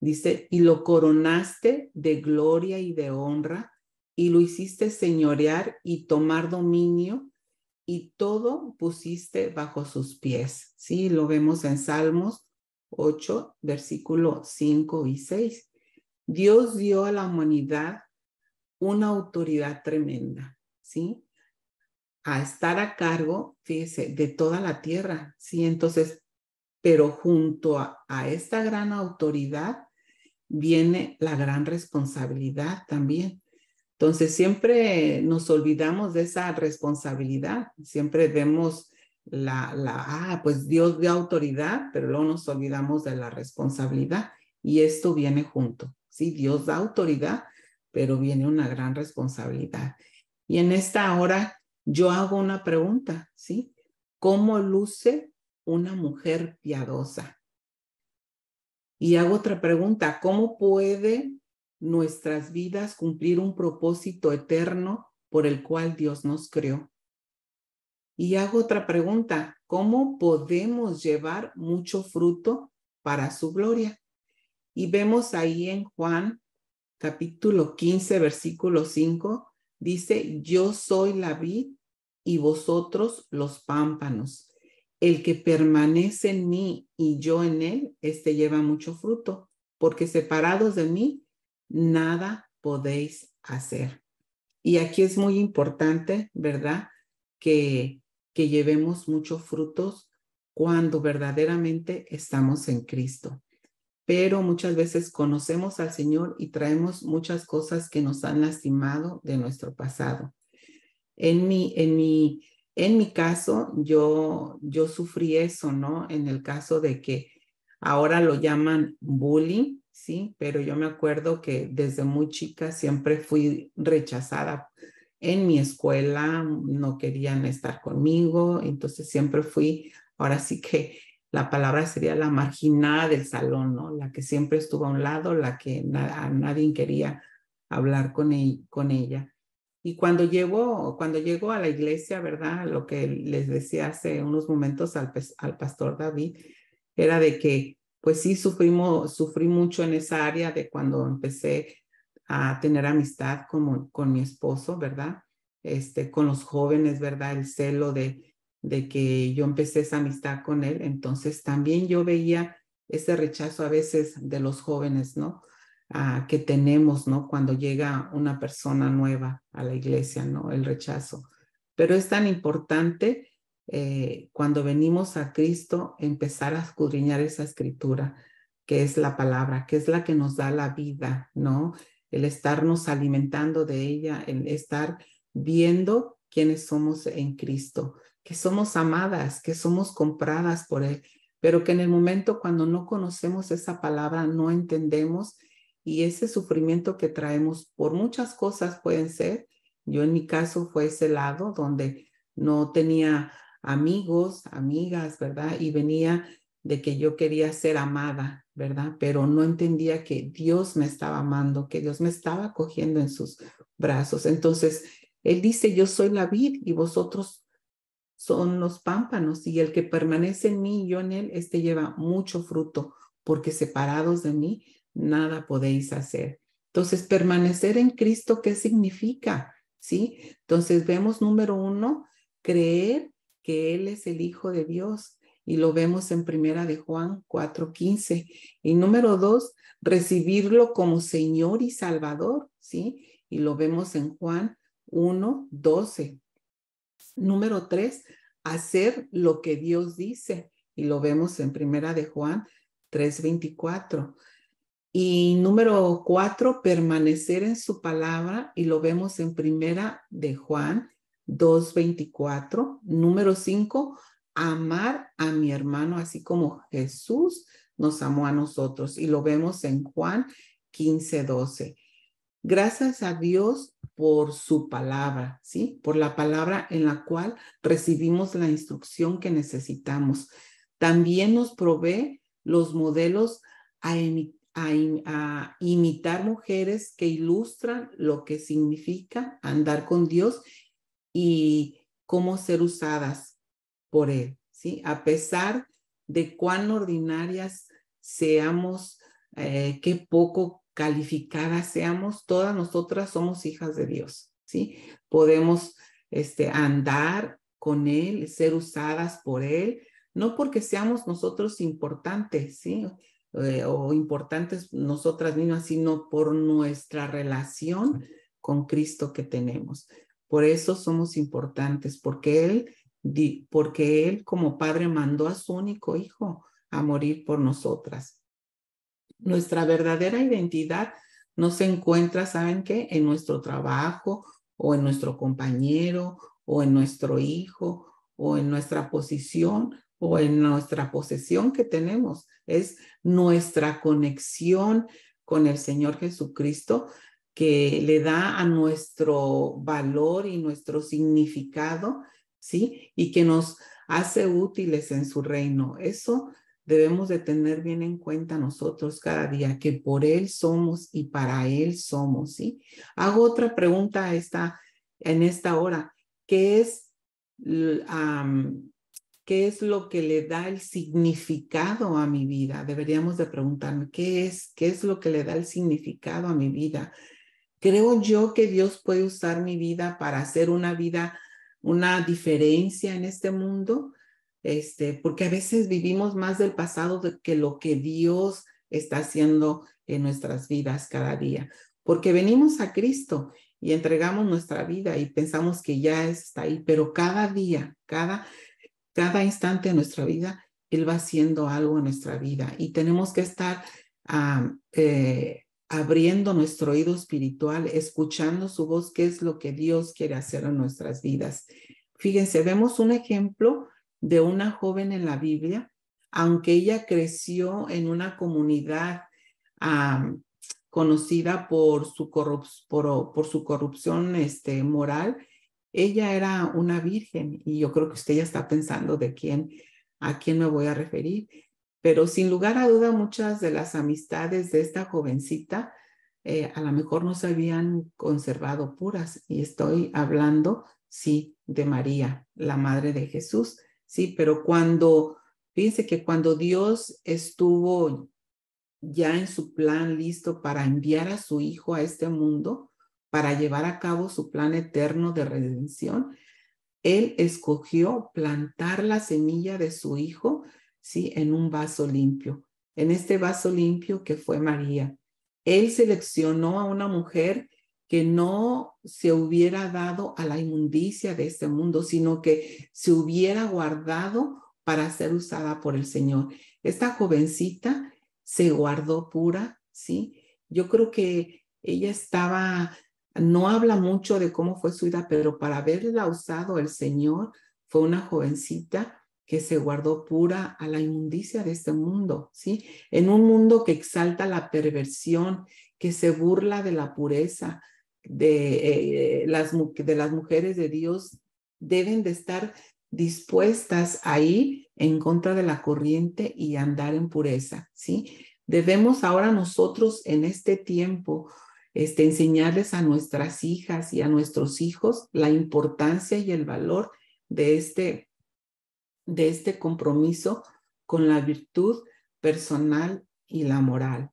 Dice, y lo coronaste de gloria y de honra, y lo hiciste señorear y tomar dominio, y todo pusiste bajo sus pies. Sí, lo vemos en Salmos 8, versículo 5 y 6. Dios dio a la humanidad una autoridad tremenda, ¿sí? A estar a cargo, fíjese, de toda la tierra, ¿sí? Entonces, pero junto a esta gran autoridad viene la gran responsabilidad también. Entonces, siempre nos olvidamos de esa responsabilidad. Siempre vemos pues Dios dio autoridad, pero luego nos olvidamos de la responsabilidad. Y esto viene junto. Sí, Dios da autoridad, pero viene una gran responsabilidad. Y en esta hora yo hago una pregunta, ¿sí? ¿Cómo luce una mujer piadosa? Y hago otra pregunta, ¿cómo puede nuestras vidas cumplir un propósito eterno por el cual Dios nos creó? Y hago otra pregunta, ¿cómo podemos llevar mucho fruto para su gloria? Y vemos ahí en Juan capítulo 15, versículo 5, dice, yo soy la vid y vosotros los pámpanos. El que permanece en mí y yo en él, este lleva mucho fruto, porque separados de mí, nada podéis hacer. Y aquí es muy importante, ¿verdad? Que, que llevemos muchos frutos cuando verdaderamente estamos en Cristo. Pero muchas veces conocemos al Señor y traemos muchas cosas que nos han lastimado de nuestro pasado. En mi caso, yo sufrí eso, ¿no? En el caso de que ahora lo llaman bullying, ¿sí? Pero yo me acuerdo que desde muy chica siempre fui rechazada en mi escuela, no querían estar conmigo, entonces siempre fui, ahora sí que la palabra sería la marginada del salón, ¿no? La que siempre estuvo a un lado, la que nadie quería hablar con ella. Y cuando llego a la iglesia, ¿verdad? Lo que les decía hace unos momentos al pastor David, era de que, pues sí, sufrí mucho en esa área de cuando empecé a tener amistad con mi esposo, ¿verdad? Con los jóvenes, ¿verdad? El celo de que yo empecé esa amistad con él. Entonces también yo veía ese rechazo a veces de los jóvenes, ¿no? Que tenemos, ¿no? Cuando llega una persona nueva a la iglesia, ¿no? El rechazo. Pero es tan importante cuando venimos a Cristo empezar a escudriñar esa escritura, que es la palabra, que es la que nos da la vida, ¿no? El estarnos alimentando de ella, el estar viendo quiénes somos en Cristo, que somos amadas, que somos compradas por Él, pero que en el momento cuando no conocemos esa palabra, no entendemos y ese sufrimiento que traemos por muchas cosas pueden ser. Yo en mi caso fue ese lado donde no tenía amigos, amigas, ¿verdad? Y venía de que yo quería ser amada, ¿verdad? Pero no entendía que Dios me estaba amando, que Dios me estaba cogiendo en sus brazos. Entonces, Él dice, yo soy la vid y vosotros son los pámpanos, y el que permanece en mí y yo en él, este lleva mucho fruto, porque separados de mí, nada podéis hacer. Entonces, permanecer en Cristo, ¿qué significa? ¿Sí? Entonces, vemos número 1, creer que Él es el Hijo de Dios, y lo vemos en Primera de Juan 4:15. Y número 2, recibirlo como Señor y Salvador, ¿sí? Y lo vemos en Juan 1:12. Número 3, hacer lo que Dios dice. Y lo vemos en Primera de Juan 3:24. Y número 4, permanecer en su palabra. Y lo vemos en Primera de Juan 2:24. Número 5, amar a mi hermano así como Jesús nos amó a nosotros. Y lo vemos en Juan 15:12. Gracias a Dios por su palabra, ¿sí? Por la palabra en la cual recibimos la instrucción que necesitamos. También nos provee los modelos a imitar mujeres que ilustran lo que significa andar con Dios y cómo ser usadas por Él, ¿sí? A pesar de cuán ordinarias seamos, qué poco calificadas seamos, todas nosotras somos hijas de Dios, ¿sí? Podemos andar con Él, ser usadas por Él, no porque seamos nosotros importantes, ¿sí? O importantes nosotras mismas, sino por nuestra relación con Cristo que tenemos. Por eso somos importantes, porque Él como Padre mandó a su único Hijo a morir por nosotras. Nuestra verdadera identidad no se encuentra, ¿saben qué? En nuestro trabajo o en nuestro compañero o en nuestro hijo o en nuestra posición o en nuestra posesión que tenemos. Es nuestra conexión con el Señor Jesucristo que le da a nuestro valor y nuestro significado, ¿sí? Y que nos hace útiles en su reino. Eso debemos de tener bien en cuenta nosotros cada día, que por Él somos y para Él somos, ¿sí? Hago otra pregunta en esta hora. ¿Qué es lo que le da el significado a mi vida? Deberíamos de preguntarme, ¿qué es lo que le da el significado a mi vida? Creo yo que Dios puede usar mi vida para hacer una diferencia en este mundo, porque a veces vivimos más del pasado que lo que Dios está haciendo en nuestras vidas cada día, porque venimos a Cristo y entregamos nuestra vida y pensamos que ya está ahí, pero cada día, cada instante de nuestra vida, Él va haciendo algo en nuestra vida y tenemos que estar abriendo nuestro oído espiritual, escuchando su voz, qué es lo que Dios quiere hacer en nuestras vidas. Fíjense, vemos un ejemplo de una joven en la Biblia, aunque ella creció en una comunidad conocida por su corrupción moral. Ella era una virgen y yo creo que usted ya está pensando a quién me voy a referir. Pero sin lugar a duda, muchas de las amistades de esta jovencita a lo mejor no se habían conservado puras. Y estoy hablando, sí, de María, la madre de Jesús. Sí, pero fíjense que cuando Dios estuvo ya en su plan listo para enviar a su Hijo a este mundo, para llevar a cabo su plan eterno de redención, Él escogió plantar la semilla de su Hijo, ¿sí? En un vaso limpio, en este vaso limpio que fue María. Él seleccionó a una mujer que no se hubiera dado a la inmundicia de este mundo, sino que se hubiera guardado para ser usada por el Señor. Esta jovencita se guardó pura, ¿sí? Yo creo que ella no habla mucho de cómo fue su vida, pero para haberla usado el Señor, fue una jovencita que se guardó pura a la inmundicia de este mundo, ¿sí? En un mundo que exalta la perversión, que se burla de la pureza, de las mujeres de Dios, deben de estar dispuestas a ir en contra de la corriente y andar en pureza, ¿sí? Debemos ahora nosotros en este tiempo enseñarles a nuestras hijas y a nuestros hijos la importancia y el valor de este compromiso con la virtud personal y la moral,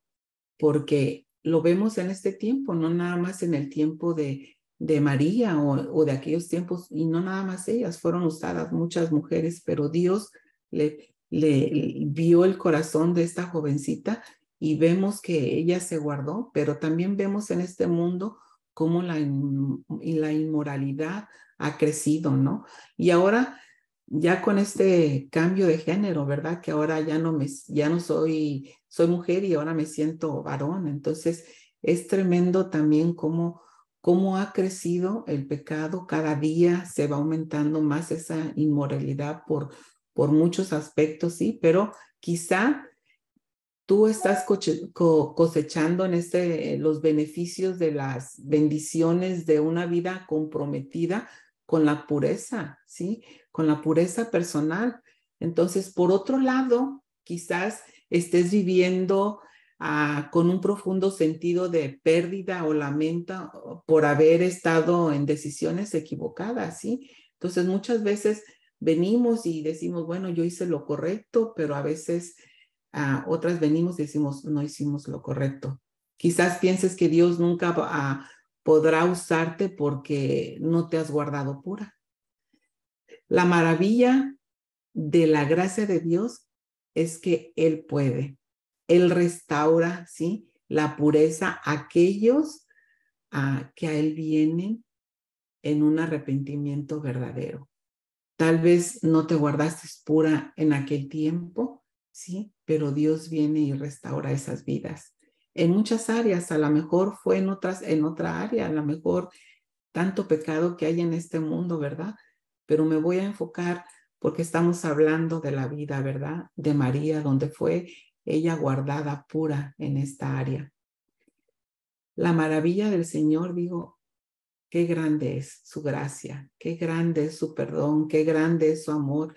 porque lo vemos en este tiempo, no nada más en el tiempo de María o de aquellos tiempos, y no nada más ellas, fueron usadas muchas mujeres, pero Dios le vio el corazón de esta jovencita y vemos que ella se guardó, pero también vemos en este mundo cómo la inmoralidad ha crecido, ¿no? Y ahora, ya con este cambio de género, ¿verdad? Que ahora ya no soy mujer y ahora me siento varón. Entonces, es tremendo también cómo ha crecido el pecado. Cada día se va aumentando más esa inmoralidad por muchos aspectos, sí, pero quizá tú estás cosechando en los beneficios de las bendiciones de una vida comprometida con la pureza, ¿sí? Con la pureza personal. Entonces, por otro lado, quizás estés viviendo con un profundo sentido de pérdida o lamento por haber estado en decisiones equivocadas, ¿sí? Entonces, muchas veces venimos y decimos, bueno, yo hice lo correcto, pero a veces otras venimos y decimos, no hicimos lo correcto. Quizás pienses que Dios nunca podrá usarte porque no te has guardado pura. La maravilla de la gracia de Dios es que Él puede. Él restaura, ¿sí? La pureza a aquellos que a Él vienen en un arrepentimiento verdadero. Tal vez no te guardaste pura en aquel tiempo, ¿sí? Pero Dios viene y restaura esas vidas. En muchas áreas, a lo mejor fue en otra área, a lo mejor tanto pecado que hay en este mundo, ¿verdad? Pero me voy a enfocar porque estamos hablando de la vida, ¿verdad? De María, donde fue ella guardada pura en esta área. La maravilla del Señor, digo, qué grande es su gracia, qué grande es su perdón, qué grande es su amor,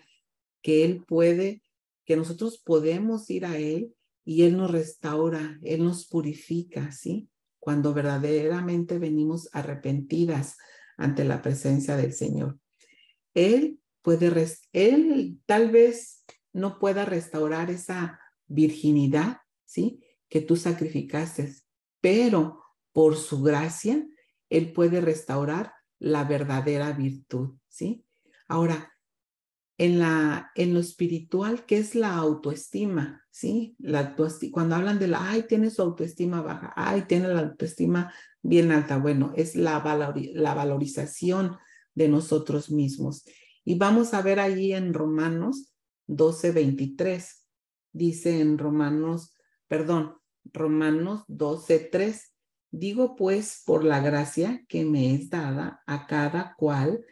que Él puede, que nosotros podemos ir a Él y Él nos restaura, Él nos purifica, ¿sí? Cuando verdaderamente venimos arrepentidas ante la presencia del Señor. Él tal vez no pueda restaurar esa virginidad, ¿sí? Que tú sacrificaste, pero por su gracia, Él puede restaurar la verdadera virtud, ¿sí? Ahora, en lo espiritual, ¿qué es la autoestima? ¿Sí? Cuando hablan de ay, tiene su autoestima baja, ay, tiene la autoestima bien alta. Bueno, es la valorización de nosotros mismos. Y vamos a ver allí en Romanos 12:23. Dice en Romanos 12:3. Digo pues, por la gracia que me es dada a cada cual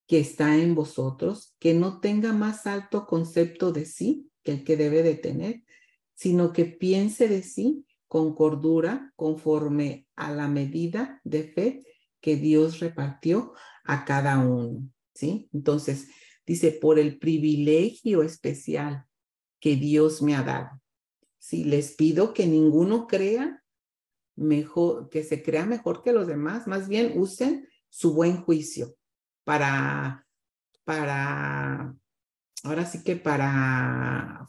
que está en vosotros, que no tenga más alto concepto de sí que el que debe de tener, sino que piense de sí con cordura conforme a la medida de fe que Dios repartió a cada uno, ¿sí? Entonces, dice, por el privilegio especial que Dios me ha dado. Sí, les pido que ninguno crea mejor, que se crea mejor que los demás, más bien usen su buen juicio para, ahora sí que para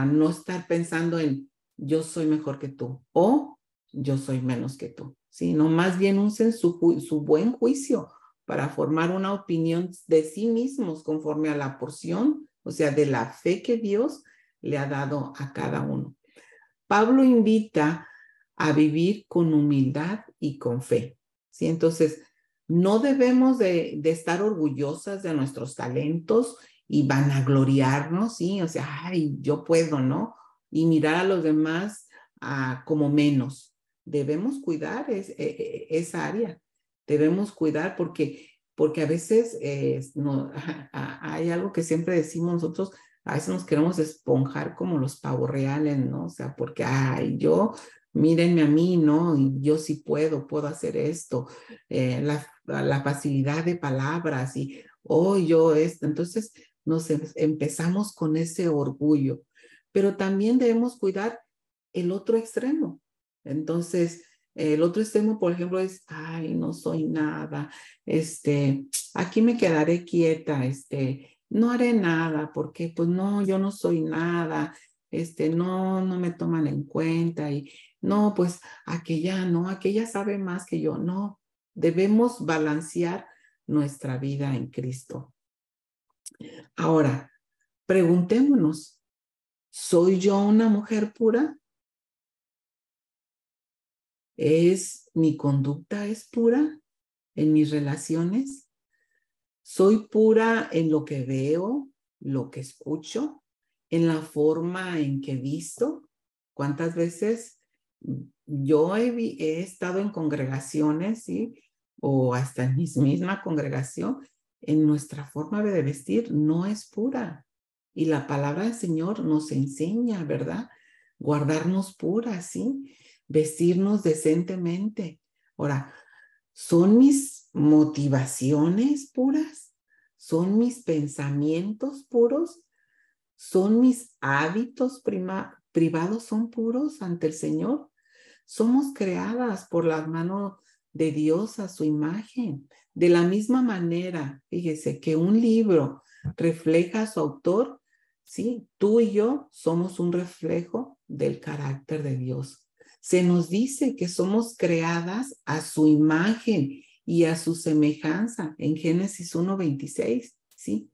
no estar pensando en yo soy mejor que tú o yo soy menos que tú, ¿sí? No, más bien usen su buen juicio para formar una opinión de sí mismos conforme a la porción, o sea, de la fe que Dios le ha dado a cada uno. Pablo invita a vivir con humildad y con fe, ¿sí? Entonces, no debemos de estar orgullosas de nuestros talentos y vanagloriarnos, ¿sí? O sea, ay, yo puedo, ¿no? Y mirar a los demás como menos. Debemos cuidar esa área. Debemos cuidar porque a veces no, hay algo que siempre decimos nosotros, a veces nos queremos esponjar como los pavos reales, ¿no? O sea, porque, ay, mírenme a mí, ¿no? Y yo sí puedo hacer esto. La facilidad de palabras y, yo esto. Entonces, empezamos con ese orgullo, pero también debemos cuidar el otro extremo. Entonces, el otro extremo, por ejemplo, es, ay, no soy nada, aquí me quedaré quieta, no haré nada porque pues no, yo no soy nada, no me toman en cuenta y no, pues aquella sabe más que yo. No, debemos balancear nuestra vida en Cristo. Ahora, preguntémonos, ¿soy yo una mujer pura? ¿Mi conducta es pura en mis relaciones? ¿Soy pura en lo que veo, lo que escucho, en la forma en que visto? ¿Cuántas veces yo he estado en congregaciones, ¿sí? O hasta en mi misma congregación, en nuestra forma de vestir no es pura. Y la palabra del Señor nos enseña, ¿verdad? Guardarnos puras, ¿sí? Vestirnos decentemente. Ahora, ¿son mis motivaciones puras? ¿Son mis pensamientos puros? ¿Son mis hábitos privados son puros ante el Señor? Somos creadas por la mano de Dios a su imagen. De la misma manera, fíjese que un libro refleja a su autor, ¿sí? Tú y yo somos un reflejo del carácter de Dios. Se nos dice que somos creadas a su imagen y a su semejanza en Génesis 1:26, ¿sí?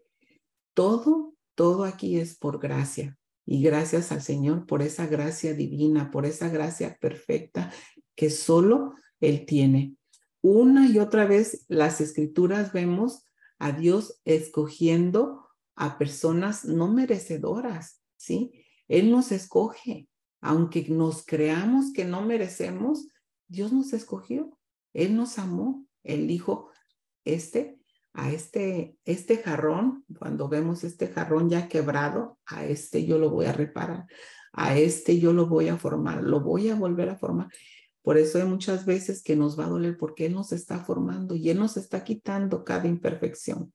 Todo aquí es por gracia. Y gracias al Señor por esa gracia divina, por esa gracia perfecta que solo Él tiene. Una y otra vez las escrituras vemos a Dios escogiendo a personas no merecedoras, ¿sí? Él nos escoge. Aunque nos creamos que no merecemos, Dios nos escogió. Él nos amó. Él dijo, este jarrón, cuando vemos este jarrón ya quebrado, a este yo lo voy a reparar, a este yo lo voy a formar, lo voy a volver a formar. Por eso hay muchas veces que nos va a doler porque Él nos está formando y Él nos está quitando cada imperfección,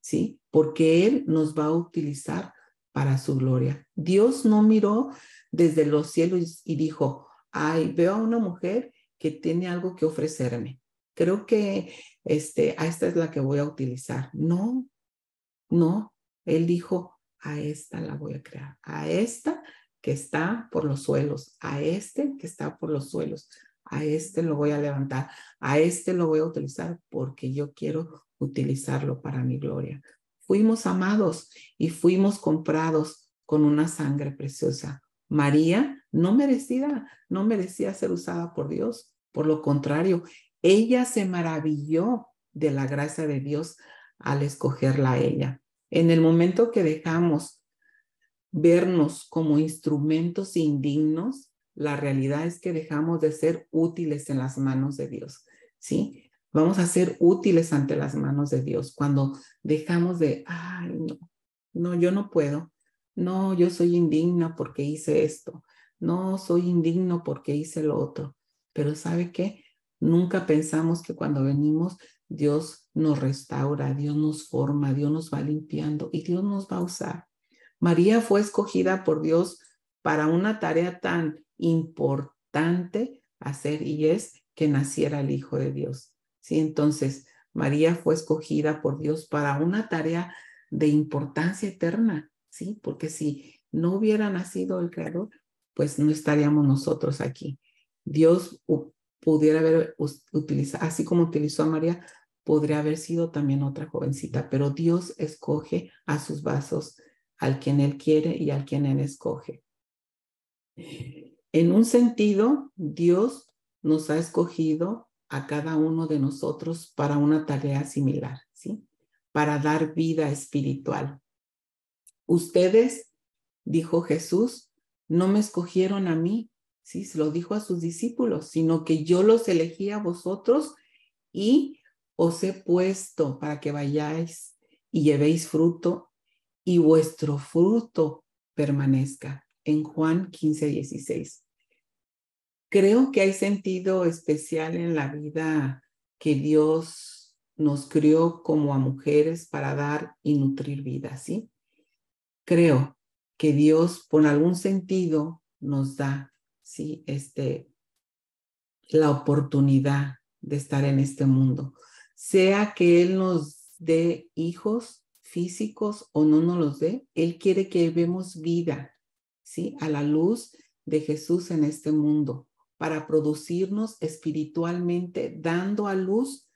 ¿sí? Porque Él nos va a utilizar para su gloria. Dios no miró desde los cielos y dijo, ay, veo a una mujer que tiene algo que ofrecerme. Creo que a esta es la que voy a utilizar. No, no. Él dijo, a esta la voy a crear. A esta que está por los suelos. A este que está por los suelos. A este lo voy a levantar. A este lo voy a utilizar porque yo quiero utilizarlo para mi gloria. Fuimos amados y fuimos comprados con una sangre preciosa. María no merecía ser usada por Dios. Por lo contrario, ella se maravilló de la gracia de Dios al escogerla a ella. En el momento que dejamos vernos como instrumentos indignos, la realidad es que dejamos de ser útiles en las manos de Dios, ¿sí? Vamos a ser útiles ante las manos de Dios cuando dejamos de, ay, no, yo no puedo. No, yo soy indigna porque hice esto. No, soy indigno porque hice lo otro. Pero ¿sabe qué? Nunca pensamos que cuando venimos, Dios nos restaura, Dios nos forma, Dios nos va limpiando y Dios nos va a usar. María fue escogida por Dios para una tarea tan importante hacer y es que naciera el Hijo de Dios. Sí, entonces María fue escogida por Dios para una tarea de importancia eterna, ¿sí? Porque si no hubiera nacido el Creador, pues no estaríamos nosotros aquí. Dios pudiera haber utilizado, así como utilizó a María, podría haber sido también otra jovencita, pero Dios escoge a sus vasos, al quien Él quiere y al quien Él escoge. En un sentido, Dios nos ha escogido a cada uno de nosotros para una tarea similar, ¿sí? Para dar vida espiritual. Ustedes, dijo Jesús, no me escogieron a mí, ¿sí? Se lo dijo a sus discípulos, sino que yo los elegí a vosotros y os he puesto para que vayáis y llevéis fruto y vuestro fruto permanezca. En Juan 15:16. Creo que hay sentido especial en la vida que Dios nos crió como a mujeres para dar y nutrir vida, ¿sí? Creo que Dios, por algún sentido, nos da, ¿sí? La oportunidad de estar en este mundo. Sea que Él nos dé hijos físicos o no nos los dé, Él quiere que vemos vida, ¿sí? A la luz de Jesús en este mundo, para producirnos espiritualmente, dando a luz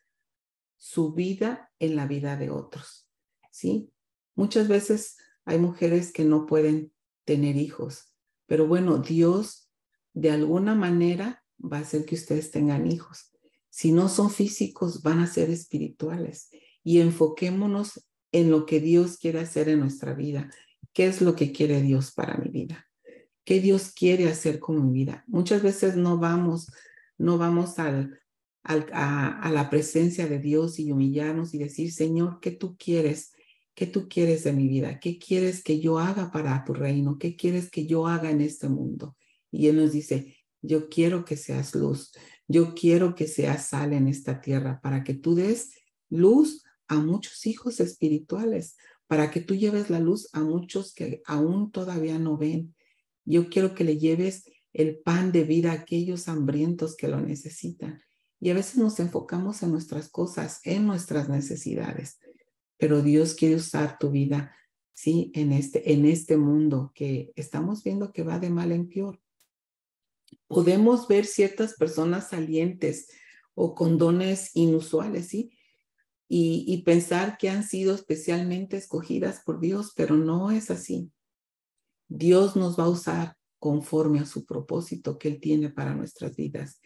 su vida en la vida de otros, ¿sí? Muchas veces hay mujeres que no pueden tener hijos, pero bueno, Dios de alguna manera va a hacer que ustedes tengan hijos. Si no son físicos, van a ser espirituales. Y enfoquémonos en lo que Dios quiere hacer en nuestra vida. ¿Qué es lo que quiere Dios para mi vida? ¿Qué Dios quiere hacer con mi vida? Muchas veces no vamos a la presencia de Dios y humillarnos y decir, Señor, ¿qué tú quieres? ¿Qué tú quieres de mi vida? ¿Qué quieres que yo haga para tu reino? ¿Qué quieres que yo haga en este mundo? Y Él nos dice, yo quiero que seas luz. Yo quiero que seas sal en esta tierra para que tú des luz a muchos hijos espirituales, para que tú lleves la luz a muchos que aún todavía no ven. Yo quiero que le lleves el pan de vida a aquellos hambrientos que lo necesitan. Y a veces nos enfocamos en nuestras cosas, en nuestras necesidades, pero Dios quiere usar tu vida, ¿sí? En este mundo que estamos viendo que va de mal en peor. Podemos ver ciertas personas salientes o con dones inusuales, ¿sí? Y pensar que han sido especialmente escogidas por Dios, pero no es así. Dios nos va a usar conforme a su propósito que Él tiene para nuestras vidas.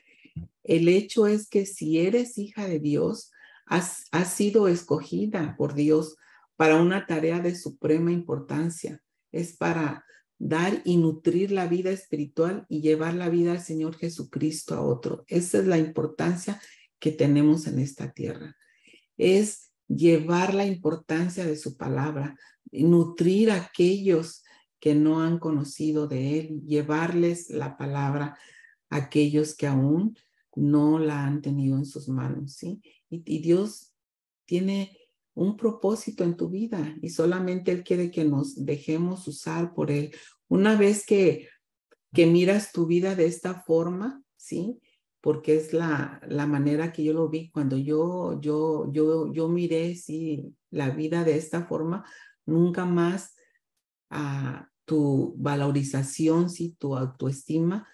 El hecho es que si eres hija de Dios, has sido escogida por Dios para una tarea de suprema importancia. Es para dar y nutrir la vida espiritual y llevar la vida al Señor Jesucristo a otro. Esa es la importancia que tenemos en esta tierra. Es llevar la importancia de su palabra, nutrir a aquellos que no han conocido de Él, llevarles la palabra a aquellos que aún no la han tenido en sus manos, ¿sí? Y Dios tiene un propósito en tu vida y solamente Él quiere que nos dejemos usar por Él. Una vez que miras tu vida de esta forma, ¿sí? Porque es la manera que yo lo vi cuando yo miré, sí, la vida de esta forma, nunca más tu valorización, sí, tu autoestima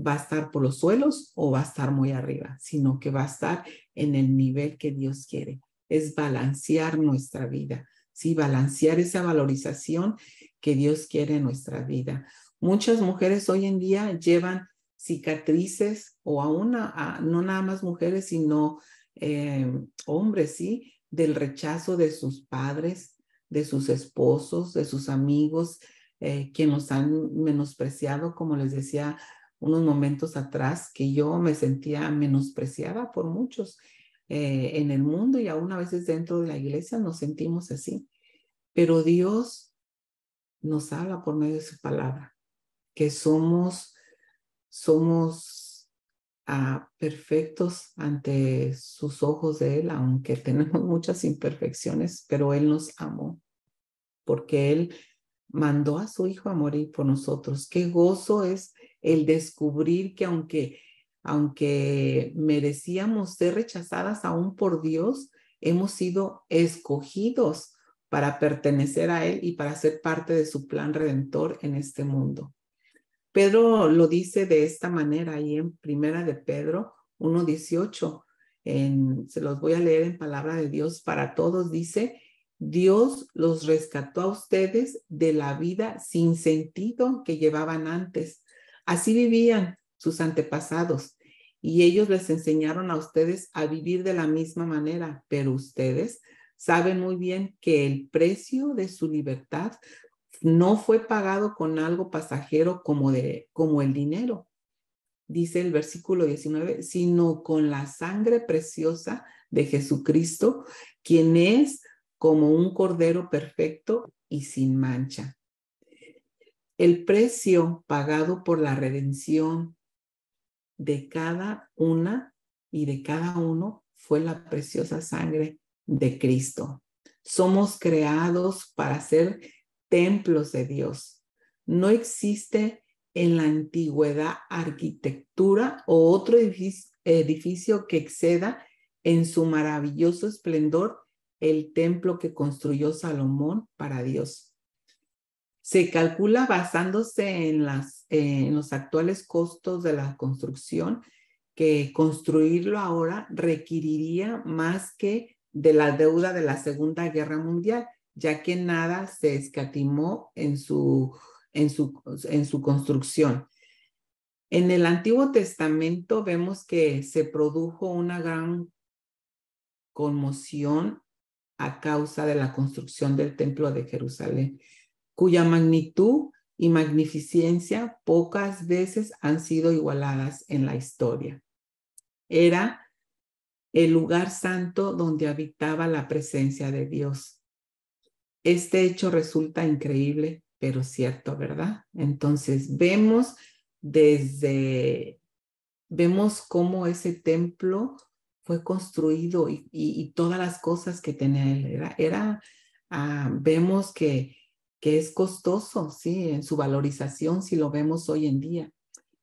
va a estar por los suelos o va a estar muy arriba, sino que va a estar en el nivel que Dios quiere. Es balancear nuestra vida, ¿sí? Balancear esa valorización que Dios quiere en nuestra vida. Muchas mujeres hoy en día llevan cicatrices o aún no nada más mujeres, sino hombres, ¿sí? Del rechazo de sus padres, de sus esposos, de sus amigos, que nos han menospreciado, como les decía unos momentos atrás, que yo me sentía menospreciada por muchos en el mundo y aún a veces dentro de la iglesia nos sentimos así. Pero Dios nos habla por medio de su palabra, que somos perfectos ante sus ojos de Él, aunque tenemos muchas imperfecciones, pero Él nos amó porque Él mandó a su Hijo a morir por nosotros. Qué gozo es el descubrir que aunque merecíamos ser rechazadas aún por Dios, hemos sido escogidos para pertenecer a Él y para ser parte de su plan redentor en este mundo. Pedro lo dice de esta manera ahí en Primera de Pedro 1:18. Se los voy a leer en palabra de Dios para todos. Dice, Dios los rescató a ustedes de la vida sin sentido que llevaban antes. Así vivían sus antepasados y ellos les enseñaron a ustedes a vivir de la misma manera, pero ustedes saben muy bien que el precio de su libertad no fue pagado con algo pasajero como el dinero, dice el versículo 19, sino con la sangre preciosa de Jesucristo, quien es como un cordero perfecto y sin mancha. El precio pagado por la redención de cada una y de cada uno fue la preciosa sangre de Cristo. Somos creados para ser templos de Dios. No existe en la antigüedad arquitectura o otro edificio que exceda en su maravilloso esplendor el templo que construyó Salomón para Dios. Se calcula basándose en los actuales costos de la construcción que construirlo ahora requeriría más que de la deuda de la Segunda Guerra Mundial, ya que nada se escatimó en su construcción. En el Antiguo Testamento vemos que se produjo una gran conmoción a causa de la construcción del Templo de Jerusalén, cuya magnitud y magnificencia pocas veces han sido igualadas en la historia. Era el lugar santo donde habitaba la presencia de Dios. Este hecho resulta increíble, pero cierto, ¿verdad? Entonces vemos cómo ese templo fue construido y todas las cosas que tenía él. Vemos que es costoso, sí, en su valorización, si lo vemos hoy en día.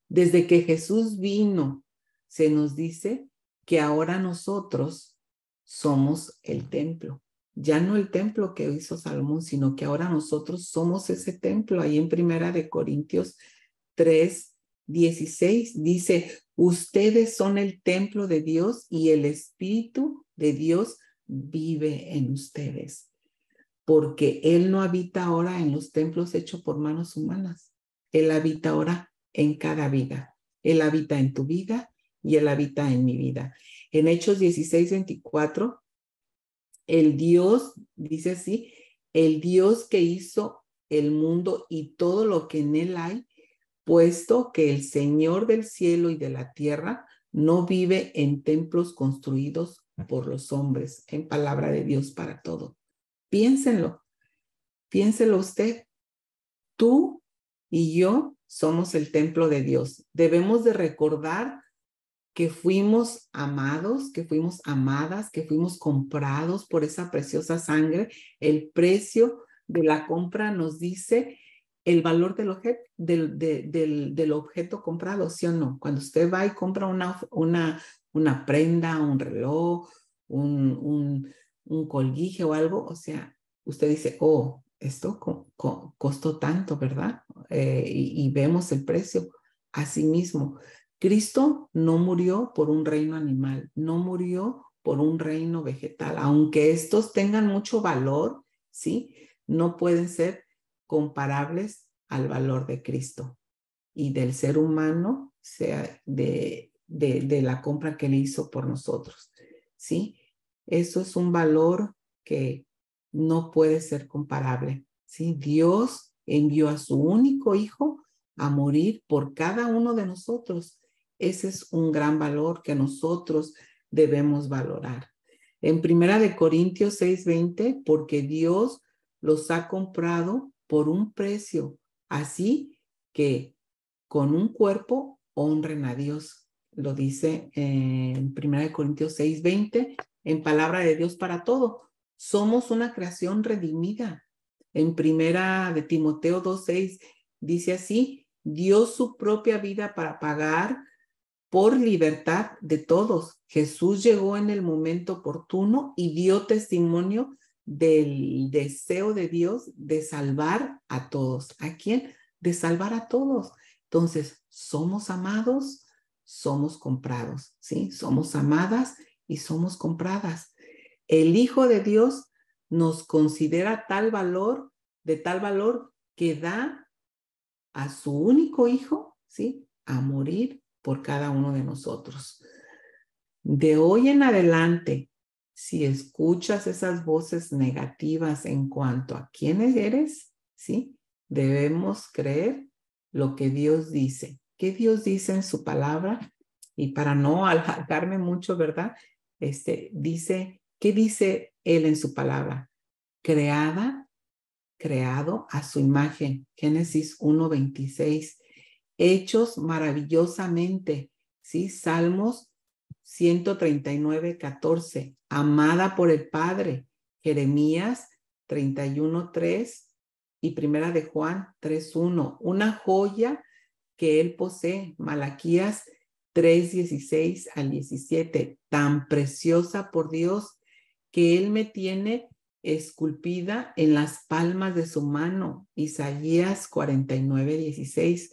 Desde que Jesús vino, se nos dice que ahora nosotros somos el templo. Ya no el templo que hizo Salomón, sino que ahora nosotros somos ese templo. Ahí en Primera de Corintios 3:16 dice, ustedes son el templo de Dios y el Espíritu de Dios vive en ustedes. Porque Él no habita ahora en los templos hechos por manos humanas. Él habita ahora en cada vida. Él habita en tu vida y Él habita en mi vida. En Hechos 16:24, el Dios, dice así, el Dios que hizo el mundo y todo lo que en él hay, puesto que el Señor del cielo y de la tierra no vive en templos construidos por los hombres, en palabra de Dios para todo. Piénsenlo usted. Tú y yo somos el templo de Dios. Debemos de recordar que fuimos amados, que fuimos amadas, que fuimos comprados por esa preciosa sangre. El precio de la compra nos dice el valor del objeto comprado, ¿sí o no? Cuando usted va y compra una prenda, un reloj, un colguije o algo, o sea, usted dice, oh, esto costó tanto, ¿verdad? Y vemos el precio. Asimismo, Cristo no murió por un reino animal, no murió por un reino vegetal, aunque estos tengan mucho valor, ¿sí? No pueden ser comparables al valor de Cristo y del ser humano, sea de la compra que él hizo por nosotros, ¿sí? Eso es un valor que no puede ser comparable, ¿sí? Dios envió a su único hijo a morir por cada uno de nosotros. Ese es un gran valor que nosotros debemos valorar. En Primera de Corintios 6:20, porque Dios los ha comprado por un precio, así que con un cuerpo honren a Dios. Lo dice en Primera de Corintios 6:20, en palabra de Dios para todo. Somos una creación redimida. En Primera de Timoteo 2:6 dice así, dio su propia vida para pagar por libertad de todos. Jesús llegó en el momento oportuno y dio testimonio del deseo de Dios de salvar a todos. ¿A quién? De salvar a todos. Entonces, somos amados, somos comprados, ¿sí? Somos amadas y somos compradas. El Hijo de Dios nos considera de tal valor que da a su único hijo, ¿sí? A morir por cada uno de nosotros. De hoy en adelante, si escuchas esas voces negativas en cuanto a quién eres, ¿sí? Debemos creer lo que Dios dice. ¿Qué Dios dice en su palabra? Y para no alargarme mucho, ¿verdad? Dice, ¿qué dice Él en su palabra? Creado a su imagen. Génesis 1:26. Hechos maravillosamente, ¿sí? Salmos 139:14. Amada por el Padre. Jeremías 31:3 y Primera de Juan 3:1. Una joya que él posee. Malaquías 3:16-17. Tan preciosa por Dios que él me tiene esculpida en las palmas de su mano. Isaías 49:16.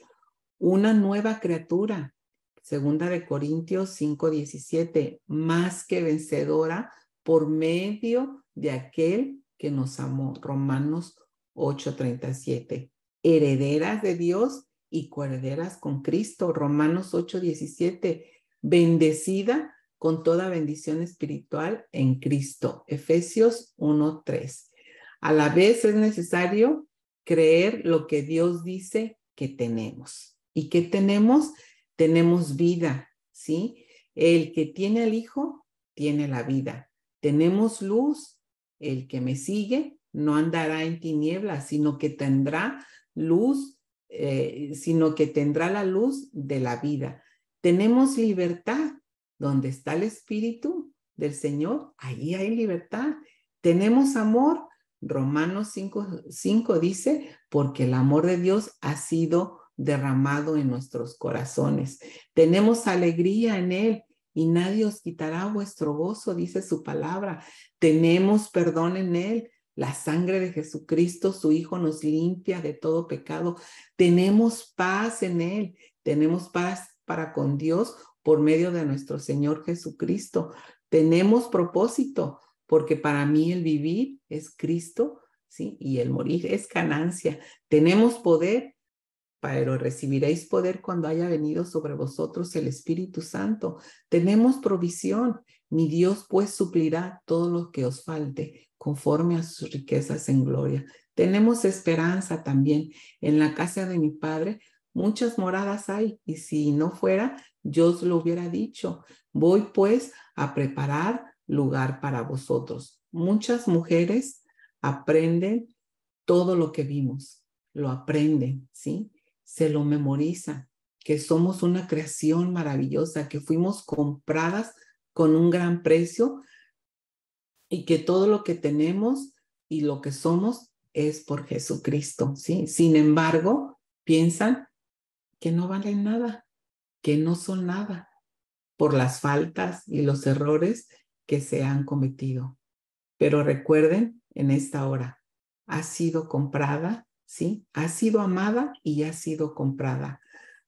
Una nueva criatura. Segunda de Corintios 5:17. Más que vencedora por medio de aquel que nos amó. Romanos 8:37. Herederas de Dios y coherederas con Cristo. Romanos 8:17. Bendecida con toda bendición espiritual en Cristo. Efesios 1:3. A la vez es necesario creer lo que Dios dice que tenemos. ¿Y qué tenemos? Tenemos vida, ¿sí? El que tiene al Hijo tiene la vida. Tenemos luz. El que me sigue no andará en tinieblas, sino que tendrá luz, sino que tendrá la luz de la vida. Tenemos libertad. Donde está el Espíritu del Señor, allí hay libertad. Tenemos amor. Romanos 5 dice, porque el amor de Dios ha sido derramado en nuestros corazones. Tenemos alegría en Él y nadie os quitará vuestro gozo, dice su palabra. Tenemos perdón en Él. La sangre de Jesucristo, su Hijo, nos limpia de todo pecado. Tenemos paz en Él. Tenemos paz para con Dios por medio de nuestro Señor Jesucristo. Tenemos propósito, porque para mí el vivir es Cristo, ¿sí? Y el morir es ganancia. Tenemos poder, pero recibiréis poder cuando haya venido sobre vosotros el Espíritu Santo. Tenemos provisión. Mi Dios pues suplirá todo lo que os falte conforme a sus riquezas en gloria. Tenemos esperanza también. En la casa de mi Padre muchas moradas hay, y si no fuera, yo os lo hubiera dicho. Voy pues a preparar lugar para vosotros. Muchas mujeres aprenden todo lo que vimos, lo aprenden, ¿sí? Se lo memorizan, que somos una creación maravillosa, que fuimos compradas con un gran precio y que todo lo que tenemos y lo que somos es por Jesucristo, ¿sí? Sin embargo, piensan que no valen nada, que no son nada por las faltas y los errores que se han cometido. Pero recuerden en esta hora, ha sido comprada, ¿sí? Ha sido amada y ha sido comprada.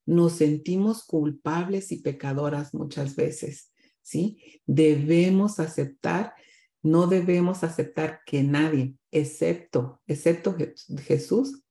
Nos sentimos culpables y pecadoras muchas veces, ¿sí? Debemos aceptar, no debemos aceptar que nadie, excepto Jesús,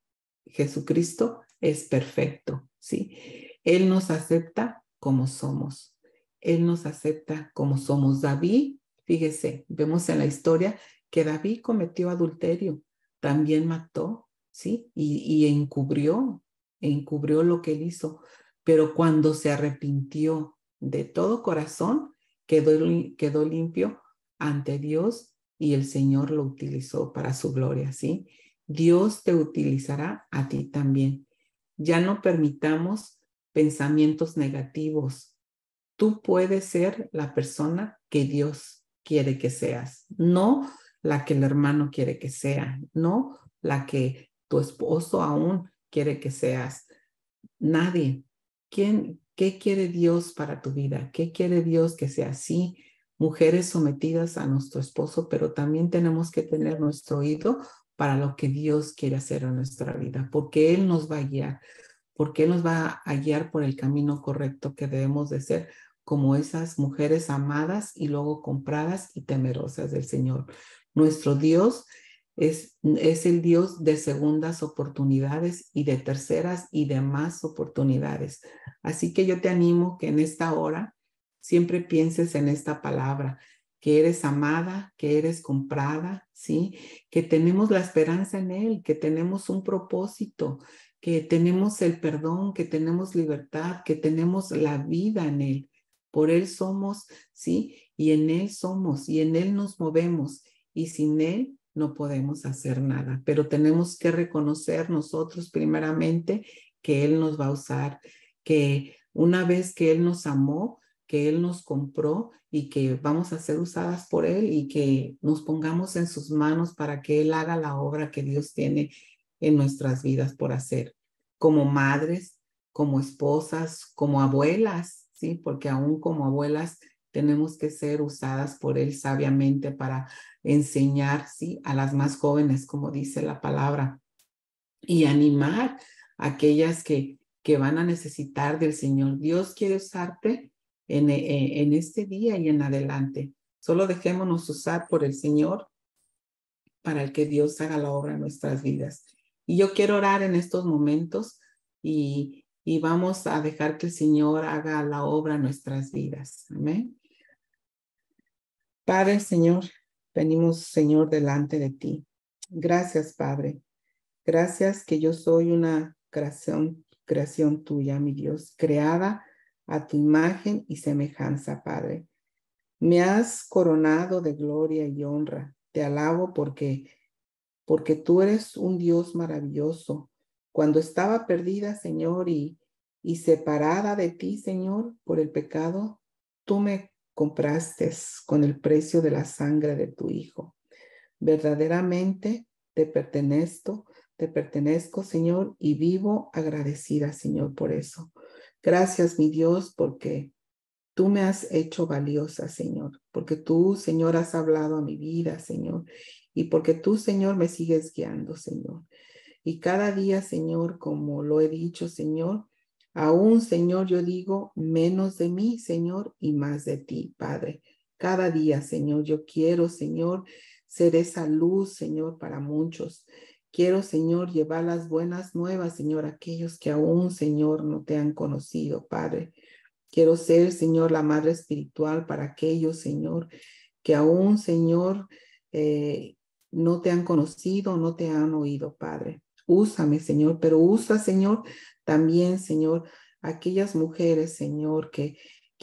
Jesucristo, es perfecto, ¿sí? Él nos acepta como somos. Él nos acepta como somos. David, fíjese, vemos en la historia que David cometió adulterio, también mató, ¿sí? Y encubrió lo que él hizo, pero cuando se arrepintió de todo corazón, quedó limpio ante Dios y el Señor lo utilizó para su gloria, ¿sí? Dios te utilizará a ti también. Ya no permitamos pensamientos negativos. Tú puedes ser la persona que Dios quiere que seas, no la que el hermano quiere que sea, no la que tu esposo aún quiere que seas. Nadie. ¿Qué quiere Dios para tu vida? ¿Qué quiere Dios que sea así? Mujeres sometidas a nuestro esposo, pero también tenemos que tener nuestro oído para lo que Dios quiere hacer en nuestra vida, porque Él nos va a guiar, porque Él nos va a guiar por el camino correcto que debemos de ser, como esas mujeres amadas y luego compradas y temerosas del Señor. Nuestro Dios es el Dios de segundas oportunidades y de terceras y de más oportunidades. Así que yo te animo que en esta hora siempre pienses en esta palabra, que eres amada, que eres comprada, ¿sí? Que tenemos la esperanza en Él, que tenemos un propósito, que tenemos el perdón, que tenemos libertad, que tenemos la vida en Él. Por Él somos, ¿sí? Y en Él somos, y en Él nos movemos, y sin Él no podemos hacer nada. Pero tenemos que reconocer nosotros primeramente que Él nos va a usar, que una vez que Él nos amó, que Él nos compró y que vamos a ser usadas por Él y que nos pongamos en sus manos para que Él haga la obra que Dios tiene en nuestras vidas por hacer, como madres, como esposas, como abuelas, ¿sí? Porque aún como abuelas tenemos que ser usadas por Él sabiamente para enseñar, ¿sí? A las más jóvenes, como dice la palabra, y animar a aquellas que van a necesitar del Señor. Dios quiere usarte en este día y en adelante. Solo dejémonos usar por el Señor para el que Dios haga la obra en nuestras vidas. Y yo quiero orar en estos momentos y vamos a dejar que el Señor haga la obra en nuestras vidas. Amén. Padre, Señor, venimos, Señor, delante de ti. Gracias, Padre. Gracias que yo soy una creación tuya, mi Dios, creada a tu imagen y semejanza, Padre. Me has coronado de gloria y honra. Te alabo porque tú eres un Dios maravilloso. Cuando estaba perdida, Señor, y separada de ti, Señor, por el pecado, tú me compraste con el precio de la sangre de tu Hijo. Verdaderamente te pertenezco, Señor, y vivo agradecida, Señor, por eso. Gracias, mi Dios, porque tú me has hecho valiosa, Señor, porque tú, Señor, has hablado a mi vida, Señor, y porque tú, Señor, me sigues guiando, Señor. Y cada día, Señor, como lo he dicho, Señor, aún, Señor, yo digo menos de mí, Señor, y más de ti, Padre. Cada día, Señor, yo quiero, Señor, ser esa luz, Señor, para muchos. Quiero, Señor, llevar las buenas nuevas, Señor, a aquellos que aún, Señor, no te han conocido, Padre. Quiero ser, Señor, la madre espiritual para aquellos, Señor, que aún, Señor, no te han conocido, no te han oído, Padre. Úsame, Señor, pero usa, Señor, también, Señor, aquellas mujeres, Señor, que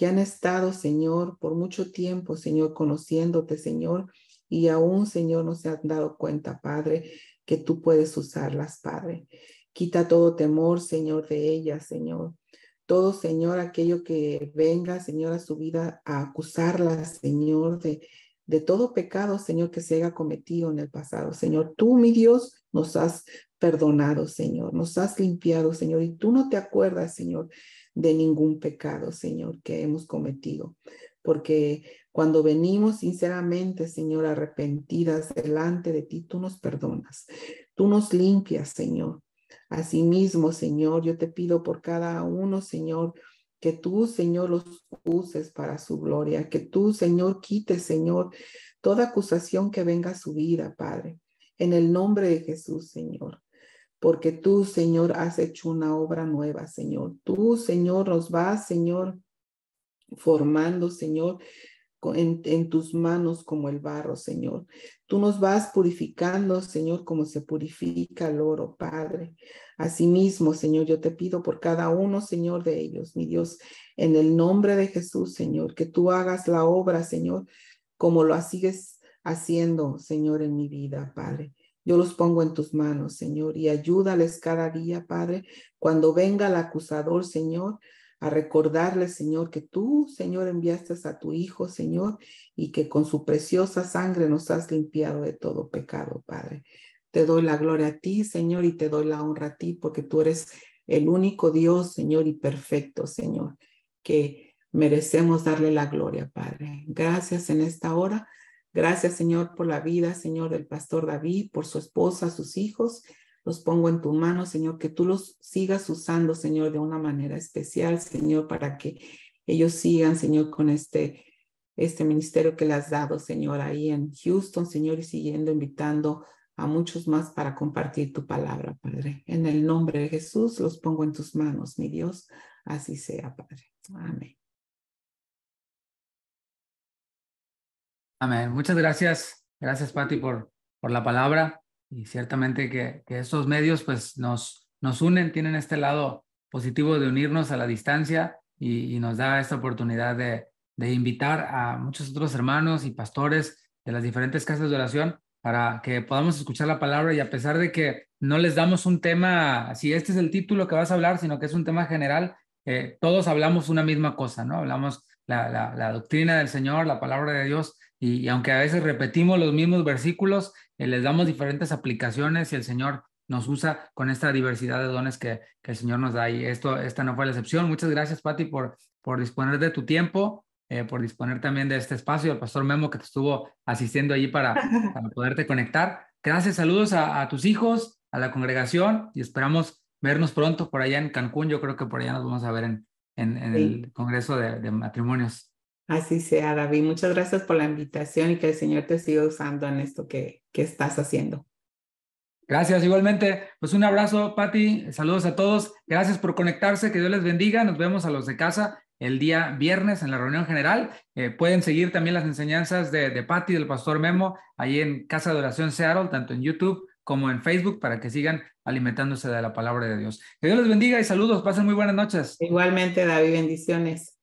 han estado, Señor, por mucho tiempo, Señor, conociéndote, Señor, y aún, Señor, no se han dado cuenta, Padre, que tú puedes usarlas, Padre. Quita todo temor, Señor, de ellas, Señor. Todo, Señor, aquello que venga, Señor, a su vida a acusarla, Señor, de todo pecado, Señor, que se haya cometido en el pasado. Señor, tú, mi Dios, nos has perdonado, Señor, nos has limpiado, Señor, y tú no te acuerdas, Señor, de ningún pecado, Señor, que hemos cometido. Porque cuando venimos sinceramente, Señor, arrepentidas delante de ti, tú nos perdonas, tú nos limpias, Señor. Asimismo, Señor, yo te pido por cada uno, Señor, que tú, Señor, los uses para su gloria, que tú, Señor, quites, Señor, toda acusación que venga a su vida, Padre, en el nombre de Jesús, Señor. Porque tú, Señor, has hecho una obra nueva, Señor. Tú, Señor, nos vas, Señor, formando, Señor, en tus manos como el barro, Señor. Tú nos vas purificando, Señor, como se purifica el oro, Padre. Asimismo, Señor, yo te pido por cada uno, Señor, de ellos, mi Dios, en el nombre de Jesús, Señor, que tú hagas la obra, Señor, como lo sigues haciendo, Señor, en mi vida, Padre. Yo los pongo en tus manos, Señor, y ayúdales cada día, Padre, cuando venga el acusador, Señor, a recordarles, Señor, que tú, Señor, enviaste a tu Hijo, Señor, y que con su preciosa sangre nos has limpiado de todo pecado, Padre. Te doy la gloria a ti, Señor, y te doy la honra a ti, porque tú eres el único Dios, Señor, y perfecto, Señor, que merecemos darle la gloria, Padre. Gracias en esta hora. Gracias, Señor, por la vida, Señor, del pastor David, por su esposa, sus hijos. Los pongo en tu mano, Señor, que tú los sigas usando, Señor, de una manera especial, Señor, para que ellos sigan, Señor, con este ministerio que le has dado, Señor, ahí en Houston, Señor, y siguiendo invitando a muchos más para compartir tu palabra, Padre. En el nombre de Jesús los pongo en tus manos, mi Dios. Así sea, Padre. Amén. Amén. Muchas gracias. Gracias, Pati, por la palabra. Y ciertamente que estos medios pues nos unen, tienen este lado positivo de unirnos a la distancia y nos da esta oportunidad de invitar a muchos otros hermanos y pastores de las diferentes casas de oración para que podamos escuchar la palabra y a pesar de que no les damos un tema, si este es el título que vas a hablar, sino que es un tema general, todos hablamos una misma cosa, ¿no? Hablamos la doctrina del Señor, la palabra de Dios. Y aunque a veces repetimos los mismos versículos, les damos diferentes aplicaciones y el Señor nos usa con esta diversidad de dones que el Señor nos da. Y esta no fue la excepción. Muchas gracias, Pati, por disponer de tu tiempo, por disponer también de este espacio. El pastor Memo que te estuvo asistiendo allí para poderte conectar. Gracias, saludos a tus hijos, a la congregación y esperamos vernos pronto por allá en Cancún. Yo creo que por allá nos vamos a ver en Sí. el Congreso de Matrimonios. Así sea, David. Muchas gracias por la invitación y que el Señor te siga usando en esto que estás haciendo. Gracias, igualmente. Pues un abrazo, Pati. Saludos a todos. Gracias por conectarse. Que Dios les bendiga. Nos vemos a los de casa el día viernes en la reunión general. Pueden seguir también las enseñanzas de Pati, del pastor Memo, ahí en Casa de Oración Seattle, tanto en YouTube como en Facebook, para que sigan alimentándose de la palabra de Dios. Que Dios les bendiga y saludos. Pasen muy buenas noches. Igualmente, David, bendiciones.